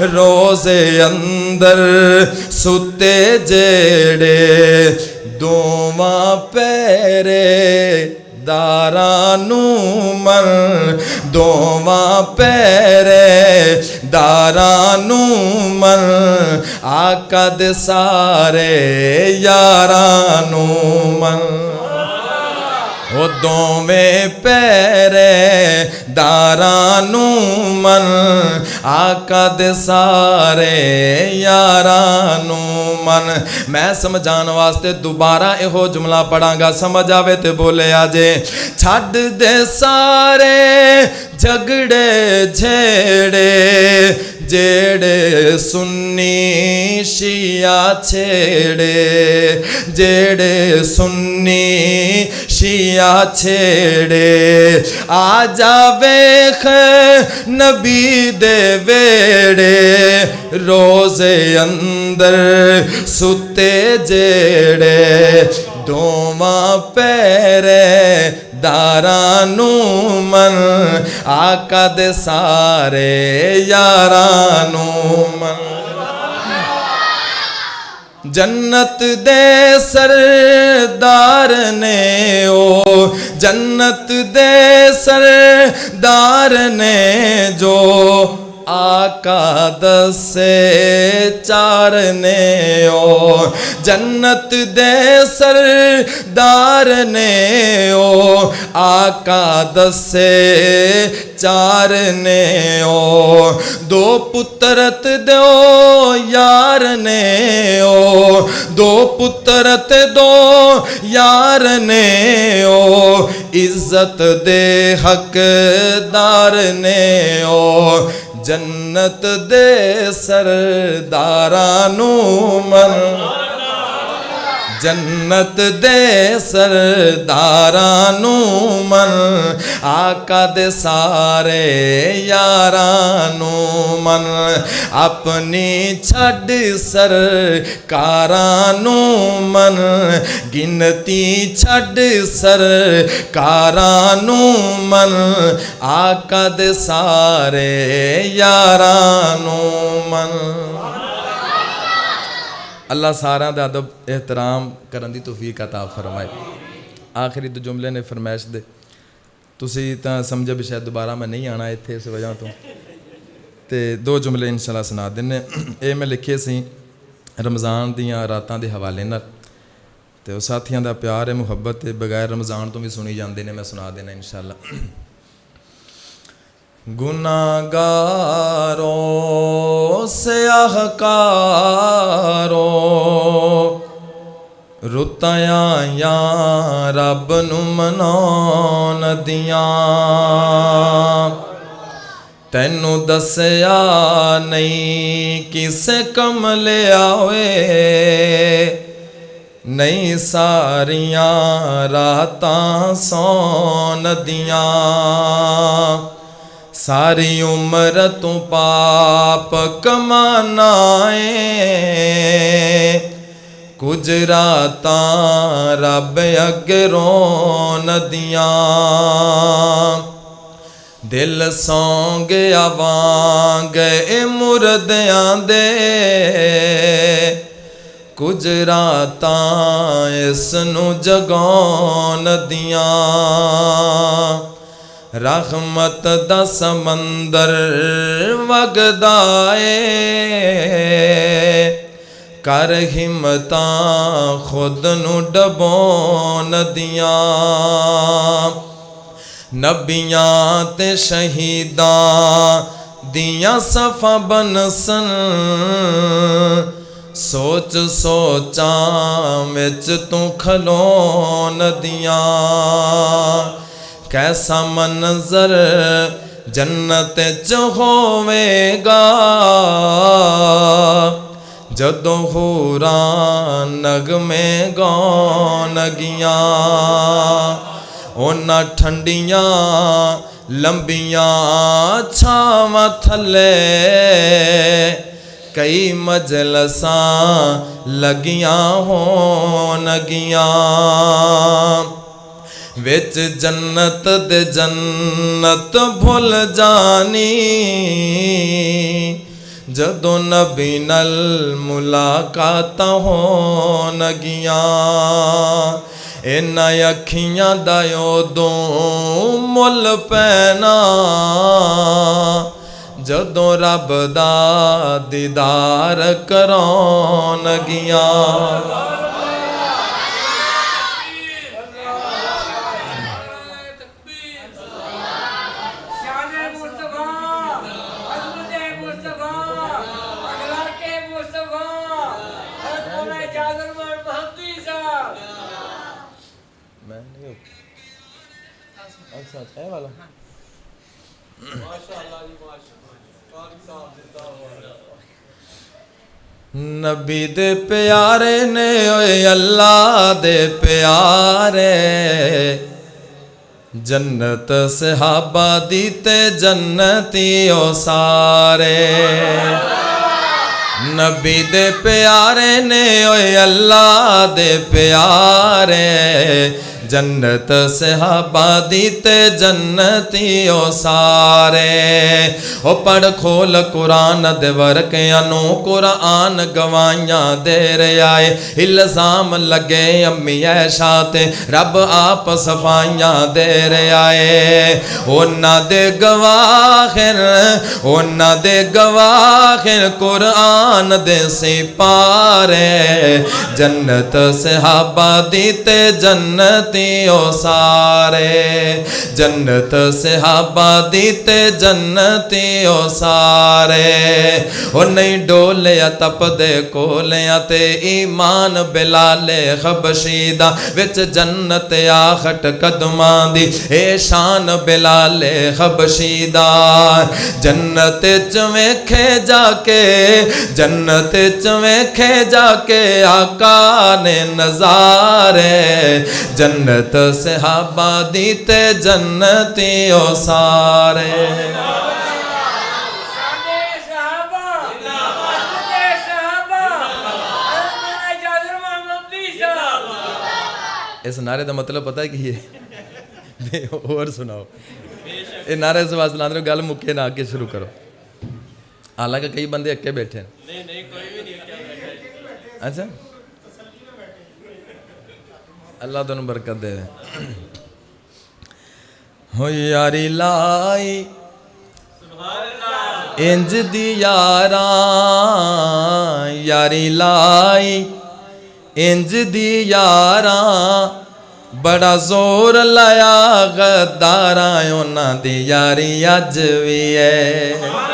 रोज़े अंदर सुते जेड़े। दोवां पैरे दारां नू मन, दोवां पैरे दारां नू मन, आका दे सारे यारां नू मन। ओ दोवें पैरे दारां नू मन, आका दे सारे यारां नू मन। मैं समझाने वास्ते दोबारा इहो जुमला पढ़ांगा, समझ आवे ते बोले आजे। छड़ दे सारे झगड़े झेड़े, जेड़े सुन्नी शिया छेड़े, जेड़े सुन्नी शिया छेड़े। आजा वेख नबी दे वेड़े, रोज़े अंदर सुते जेड़े। दोवां पैरे दारां नू मन, आका दे सारे यारां नू मन। जन्नत दे सरदार ने ओ, जन्नत दे सरदार ने जो, आका दसे चार ने ओ। जन्नत दे सरदार ने ओ, आका दसे चार ने ओ। दो पुत्रत दो यार ने ओ, दो पुत्रत दो यार ने ओ। इज्जत दे हकदार ने ओ, जन्नत दे सरदारां नू मन, जन्नत दे सरदारां नू मन, आका दे सारे यारां नू मन। अपनी छड़ सरकारां नू मन, गिनती छड़ सरकारां नू मन, आका दे सारे यारां नू मन। अल्लाह सारा दा अदब एहतराम करन दी तौफीक अता फरमाए। आखिरी दो जुमले ने फरमाइश दे, तुसी तां समझो भी शायद दोबारा मैं नहीं आना इत्थे इस वजह तो, ते दो जुमले इंशाअल्लाह सुना दिन्ने। ये मैं लिखे सी रमज़ान दियां रातां दे हवाले नाल, ते साथियां दा प्यार है मुहब्बत है बगैर रमज़ान तो भी सुनी जाते ने, मैं सुना देना इंशाअल्लाह। गुनाहगारों स्याहकारों रुताया रब नू मनाउण दियां, तैनू दस्या नहीं किसे कमलिया होए, नहीं सारियां रातां सौन दियां। सारी उम्र तू पाप कमाना है गुजराता रब अगरों नदियाँ दिल सौं गया वांग मुर्दियां दे गुजराता इसनू जगां नदियां रहमत दा समंदर वगदा ए कर हिम्मतां खुद नू डबों नदियां नबियां ते शहीदां दियां सफा बनसन सोच सोचां विच तू खलो नदियां कैसा मंजर जन्नत च होवेगा जदों हूरां नगमे गाउण लगियां उन्हां ठंडियां लंबियां छावां थले कई मजलसां लगियां होणगियां विच जन्नत दे जन्नत भुल जानी जदों नबी नल मुलाकात होणगियां इन्हां अखियां दा उदों मुल पैना जदों रब दा दीदार कराउणगियां अच्छा है वाला नबी दे प्यारे ने ओए अल्लाह दे प्यारे जन्नत सहाबा दी ते जन्नती ओ सारे नबी दे प्यारे ने ओए अल्लाह दे प्यारे जन्नत सहाबा दी ते जन्नती ओ सारे ओ पढ़ खोल कुरान दे वर्के अनु कुरान गवाइयां दे रहे इल्जाम लगे अम्मी ऐशा ते रब आप सफाइयां दे रहे उन्हां दे गवाहिर कुरान दे सिपारे जन्नत सहाबा दी ते जन्नती ओ सारे जन्नत सहाबा दी ते जन्नती ओ सारे ओ नहीं डोलिया तपदे कोलिया ते ईमान बिलाले खबशीदा विच जन्नत आखट कदमां दी ए शान बिलाले खबशीदा जन्नत च वेखे जाके जन्नत च वेखे जाके आका ने नजारे जन्नत सहाबा दी ते जन्नती ओ सारे इस नारे का मतलब पता है कि है और सुनाओ ये नारे से वास्ते लाने गल मुके ना आके शुरू करो हालांकि कई बंदे अक्के बैठे हैं अच्छा अल्लाह तुम बरकत दे हो यारी लाई इंज दी यारा यारी लाई इंज दी यारा बड़ा जोर लाया गद्दारा उन्हां दी यारी अज भी है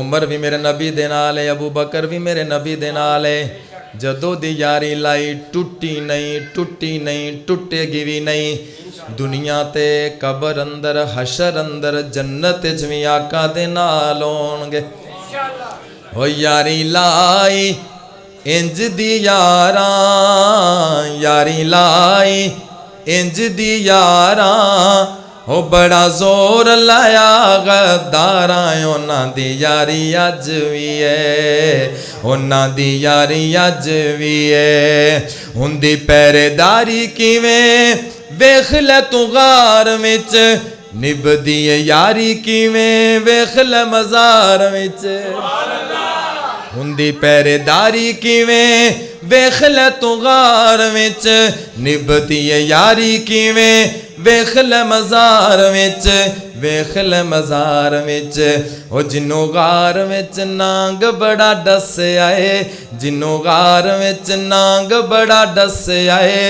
उमर भी मेरे नबी दे नाल है अबू बकर भी मेरे नबी दे नाल है जदों दी यारी लाई टुटी नहीं टुटेगी भी नहीं दुनिया ते कबर अंदर हशर अंदर जन्नत च भी आका दे नाल होणगे हो यारी लाई इंज दी यारा यारी लाई इंज दी यारा हो बड़ा जोर लाया गद्दारां उन्हां दी यारी अज भी है उन्हां दी यारी अज भी है हुंदी पहरेदारी किवें वेख ले तू गार विच निभदी यारी किवें वेख ले मज़ार विच हुंदी पहरेदारी किवें वेख ले तू गार विच निभदी यारी किवें वेख ले मज़ार विच वेख ले मज़ार विच ओ जिन्नों गार विच नांग बड़ा डस आए जिन्नों गार विच नांग बड़ा डस आए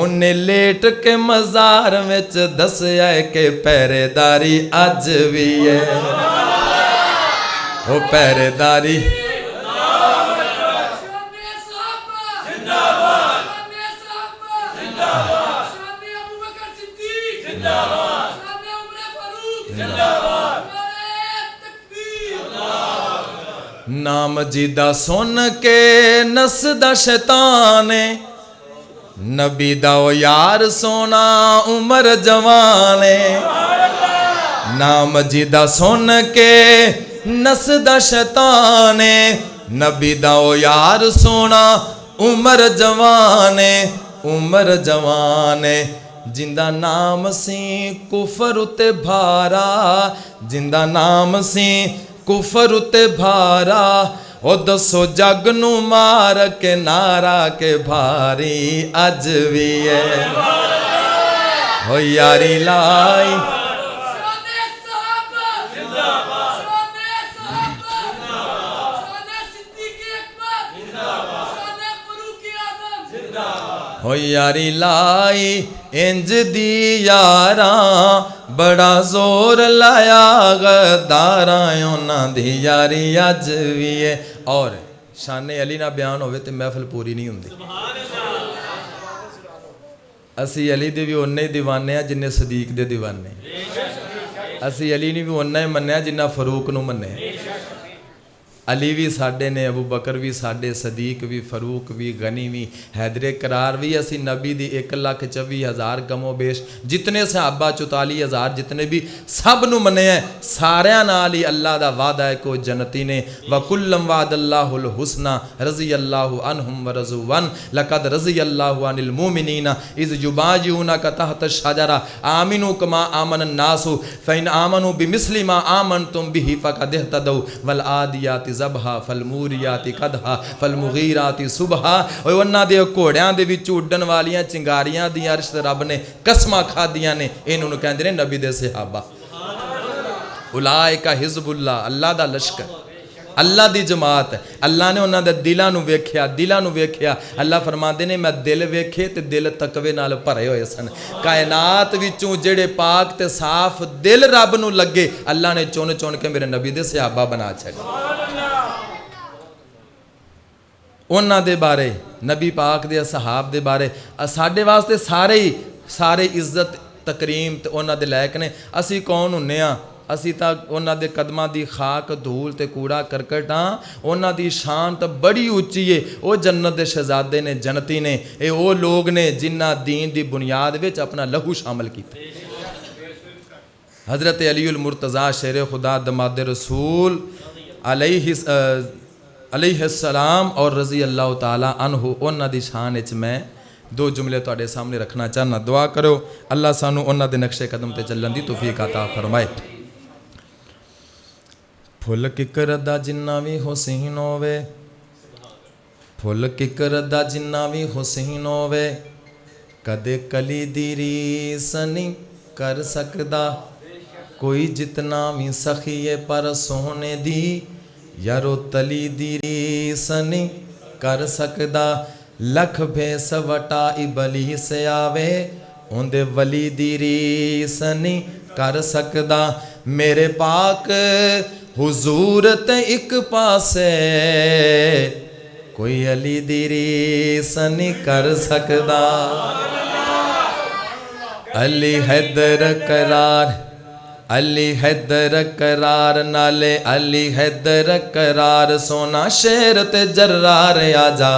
उन्हें लेट के मज़ार विच दस आए के पहरेदारी अज भी है ओ पहरेदारी नाम जिदा सुन के नसदा शैतान नबी दा ओ यार सोना उमर जवान नाम जिदा सुन के नसदा शैतान नबी दा ओ यार सोना उमर जवान जिंदा नाम सी कुफर उते भारा जिंदा नाम सी कुफर उते भारा ओ दसो जग नू मार के नारा के भारी अज भी है हो यारी लाई हो यारी लाई इंज दी यारा बड़ा जोर लाया गद्दारां उन्हां दी यारी अज भी है और शाने अली ना बयान होवे ते महफिल पूरी नहीं हुंदी असी अली दे भी उन्ने ही दीवाने आ जिन्ने सदीक दे दीवाने असी अली ने भी उन्ना ही मन्निया जिन्ना फरूक नूं मन्निया अली भी साडे ने अबू बकर भी साडे सदीक भी फरूक भी गनी भी हैदरे करार भी असी नबी दी 1,24,000 कमो बेश जितने सहाबा 44,000 जितने भी सब नूं मन्निया सारियां नाल ही अल्लाह दा वादा है को जन्नती ने वकुल्लम वादल्लाहुल हुस्ना रज़ी अल्लाहु अन्हुम व रज़ुवन लक़द रज़ी अल्लाहु अनिल मुमिनीना इज़ युबायिऊनका तहत शजरा आमिनु कमा आमन नासु फ़इन आमनु बिमिस्लि मा आमनतुम बिही फ़क़द इह्तदौ वल आदियाति ज़बहा फलमूरियाति कदहा फलमुगीराति सुबहा और उन्हां दे घोड़ियां दे विच उड्डण वालियां चिंगारियां दी अर्श रब ने कसमां खादियां ने इन्हां नूं कहंदे ने नबी दे सहाबा उलाइका हिज़बुल्लाह अल्लाह दा लश्कर अल्लाह दी जमात अल्लाह ने उन्हां दे दिलां नूं वेख्या अल्लाह फरमांदे ने मैं दिल वेखे ते दिल तकवे नाल भरे होए सन कायनात विचों जेड़े पाक ते साफ दिल रब नूं लगे अल्लाह ने चुन चुन के मेरे नबी दे सहाबा बना छड़े उन्हां दे बारे नबी पाक दे सहाब दे बारे साडे वास्ते सारे इज्जत तकरीम ते उन्हां दे लायक ने असी कौन हुन्ने आ असी तां उन्हां दे कदमां दी खाक धूल ते कूड़ा करकट हाँ उन्हां दी शान तां बड़ी उच्ची है वो जन्नत दे शहजादे ने जन्नती ने ये वो लोग ने जिन्हां दीन दी बुनियाद विच अपना लहू शामिल कीता हज़रत अलीउल मुर्तज़ा शेर खुदा दमाद रसूल अलैहिस्सलाम और रज़ी अल्लाह ताला अन्हु उन्हां दी शान विच मैं दो जुमले तुहाडे सामने रखना चाहना दुआ करो अल्लाह सानू उन्हां दे नक्शे कदम ते चलण दी तौफीक अता फरमाए फुल किकर दा जिन्ना भी हुसैन होवे फुल किकर दा जिन्ना भी हुसैन होवे कदे कली दी रीस नहीं कर सकदा कोई जितना भी सखीए पर सोने दी यारो तली दी रीस नहीं कर सकदा लख भेस वटा इबली से आवे उंदे वली दी रीस नहीं कर सकदा मेरे पाक हुजूर ते एक पासे कोई अली दी रीस नहीं कर सकदा अली हैदर करार अली हैदर करार नाले अली हैदर करार सोना शेर ते जर्रार आजा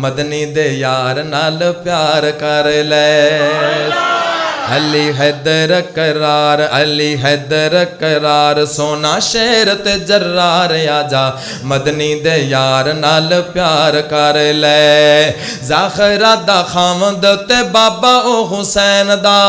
मदनी दे यार नाल प्यार कर ले अली हैदर करार, अली हैदर करार, सोना शेर ते जर्रार, आजा मदनी दे यार नाल प्यार कर ले। ज़ाखरा दा खामद ते बाबा ओ हुसैन दा,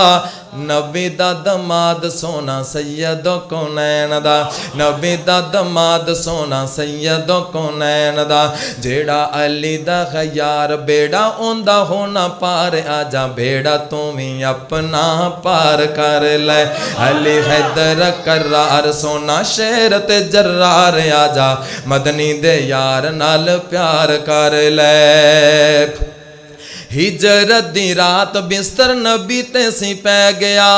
नबी दा दमाद सोना सैयद कौनैन दा, नबी दा दमाद सोना सैयद कौनैन दा। जेड़ा अली दा खयार बेड़ा ओंदा होना पार, आजा बेड़ा तू भी अपना पार कर ले। अली हैदर करार, सोना शेर ते जर्रार, आजा मदनी दे यार नाल प्यार कर ले। हिजरत दी रात बिस्तर नबी ते सी पै गया,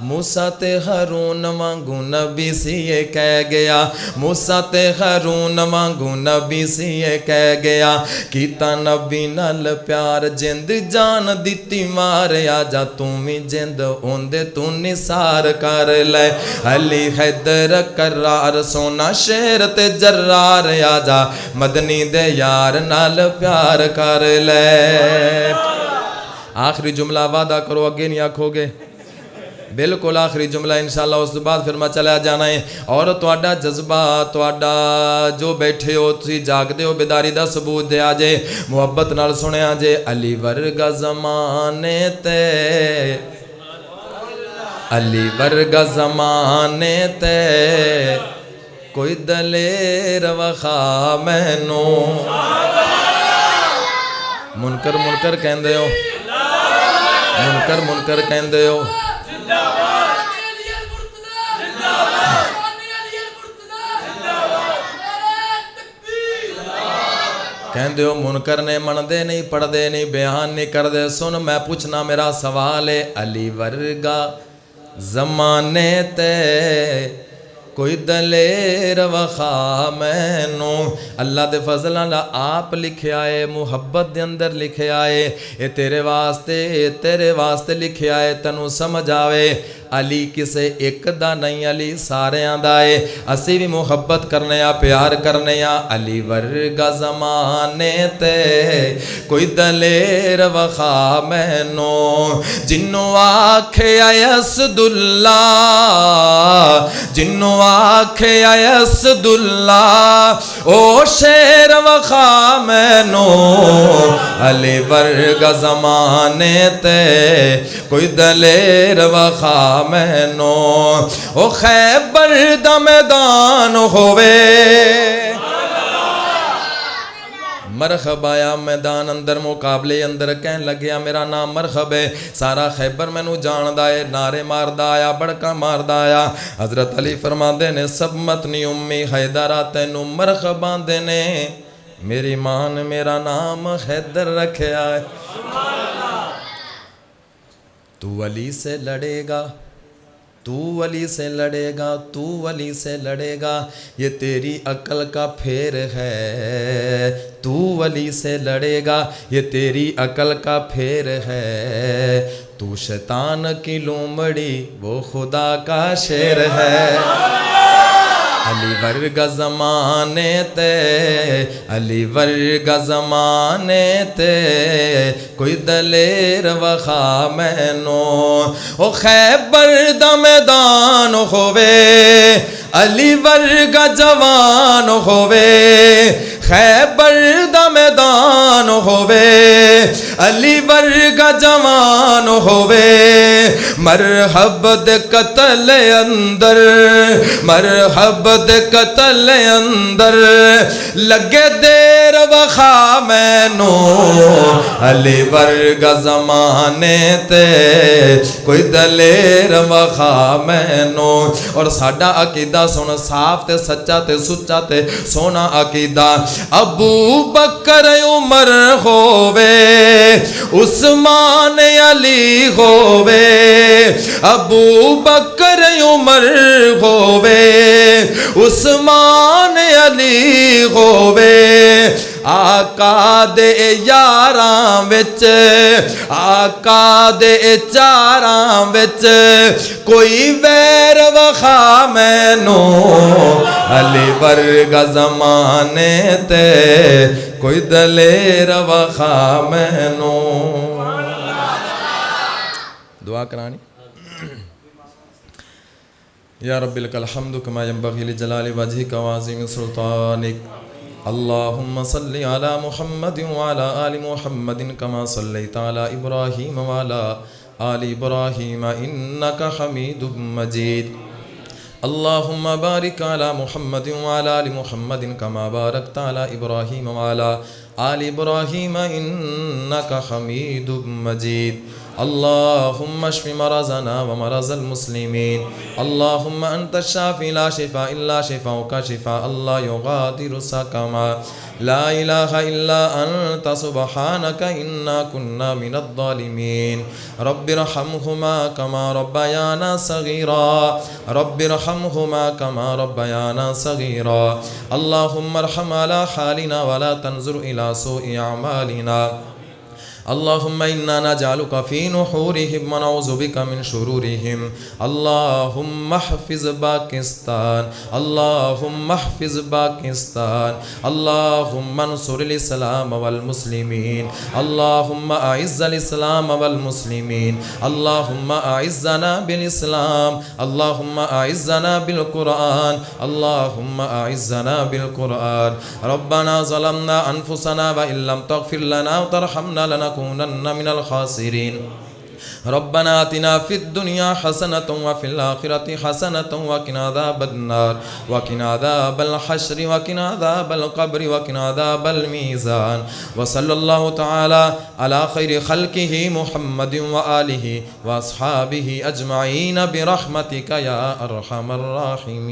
मूसा ते हारून वांगू नबी सी कह गया, मूसा ते हारून वांगू नबी सी कह गया। कीता नबी नाल प्यार, जिंद जान दिती मार, आजा तू भी जिंद ओंदे तू निसार कर ले। अली हैदर करार, सोना शेर ते जर्रार, आजा मदनी दे यार नाल प्यार कर ले। आखिरी जुमला वादा करो अगे नहीं आखोगे, बिल्कुल आखिरी जुमला इंशाअल्लाह, उस बाद फिर मैं चला जाना है। और तुहाडा जज्बा, तुहाडा जो बैठे हो तुसी जागदे हो, बेदारी दा सबूत दिया जे, मुहब्बत नाल सुनिया जे। अली वर्गा ज़माने ते, अली वर्गा ज़माने ते कोई दलेर वखा मैनू। मुनकर मुनकर कहंदे हो, मुनकर मुनकर कहंदे हो। कहते हो मुनकर ने मनते नहीं, पढ़ते नहीं, बयान नहीं करते। सुन मैं पूछना, मेरा सवाल है, अली वर्गा ज़माने ते कोई दलेर वखा मैनू। अल्लाह दे फजल नाल आप लिखिया है, मुहब्बत दे अंदर लिखिया है, ये तेरे वास्ते लिखिया है, तैनू समझ आवे। अली किसे एक दा नहीं, अली सारियां दा है। असी भी मुहब्बत करने आ, प्यार करने आ। अली वर्गा ज़माने ते कोई दलेर वखा मैनू, जिन्नू आखे असदुल्ला, जिन्नू आखे असदुल्ला, ओ शेर वखा मैनू। अली वर्गा ज़माने ते कोई दलेर वखा मैनू। ओ खैबर दा मैदान होवे, मरहब आया मैदान अंदर, मुकाबले अंदर कहन लग्या मेरा नाम मरहब है, सारा खैबर मैनू जानदा है। नारे मारदा आया, बड़का मारदा आया। हजरत अली फरमांदे ने सब मतनी उम्मी हैदरा, तैनू मरहब आंदे ने, मेरी मां ने मेरा नाम हैदर रखया है। तू अली से लड़ेगा, तू अली से लड़ेगा, तू अली से लड़ेगा, ये तेरी अक्ल का फेर है। तू अली से लड़ेगा, ये तेरी अक्ल का फेर है। तू शैतान की लोमड़ी, वो खुदा का शेर है। अली वर्गा ज़माने ते, अली वर्गा ज़माने ते कोई दलेर वखा मैनू। ओ खैबर दा मैदान होवे, अली वर्गा जवान होवे। खैबर दा मैदान होवे, अली वर्गा जवान होवे। मरहब दे कतल अंदर, मरहब दे कतल अंदर, लगे देर वखा मैनू। अली वर्गा ज़माने ते कोई दलेर वखा मैनू। और साडा अकीदा सुन, साफ ते सच्चा ते सुच्चा ते सोना अकीदा। अबू बकर उमर होवे, उस्मान अली होवे। अबू बकर उमर होवे, उस्मान अली होवे। आका दे यारां विच, आका दे चारां विच कोई वैर वखा मैनू। अली वर्गा ज़माने ते कोई दलेर वखा मैनू। दुआ करानी। या रब्बिल लकल हम्दु कमा यंबग़ी लिजलालि वजहिका व अज़ीमि सुल्तानिक। अल्लाहुम्मा सल्लि अला मुहम्मदिन व अला आलि मुहम्मदिन कमा सल्लैता अला इब्राहीम व अला आलि इब्राहीम इन्नका हमीदुम मजीद। अल्लाहुम्मा बारिक अला मुहम्मदिन व अला आलि मुहम्मदिन कमा बारकता अला इब्राहीम व अला आलि इब्राहीम इन्नका हमीदुम मजीद। अल्लाहुम्मा श्फि मरज़ना व मरज़ल मुस्लिमीन। अल्लाहुम्मा अंत शाफ़ी ला शिफ़ा इल्ला शिफ़ाउका शिफ़ा अल्ला युग़ादिरु सक़मा। ला इलाहा इल्ला अंत सुब्हानका इन्ना कुन्ना मिनज़्ज़ालिमीन। रब्बिरहम्हुमा कमा रब्बयाना सग़ीरा। रब्बिरहम्हुमा कमा रब्बयाना सग़ीरा। अल्लाहुम्मा अर्हम अला हालिना व ला तंज़ुर इला सूइ अमालिना। अल्लाहुम्मा इन्ना नजअलुका फ़ी नुहूरिहिम व नऊज़ु बिका मिन शुरूरिहिम। अल्लाहुम्मा हफ़िज़ पाकिस्तान। अल्लाहुम्मा हफ़िज़ पाकिस्तान। अल्लाहुम्मा अन्सुरिल इस्लाम वल मुस्लिमीन। अल्लाहुम्मा अइज़्ज़िल इस्लाम वल मुस्लिमीन। अल्लाहुम्मा अइज़्ज़ना बिल इस्लाम। अल्लाहुम्मा अइज़्ज़ना बिल कुरआन। अल्लाहुम्मा अइज़्ज़ना बिल कुरआन। रब्बना ज़लमना अनफुसना व इल्लम तग़फ़िर लना व तरहमना लनकूनन्न मिनल ख़ासिरीन। रब्बना आतिना फ़िद दुनिया हसनतन व फ़िल आखिरति हसनतन व क़िना अज़ाबन्नार व क़िना अज़ाबल हश्र व क़िना अज़ाबल क़ब्र व क़िना अज़ाबल मीज़ान। व सल्लल्लाहु तआला अला खैरि ख़ल्क़िही मुहम्मदिन व आलिही व अस्हाबिही अजमईन बिरहमतिका या अरहमर राहिमीन।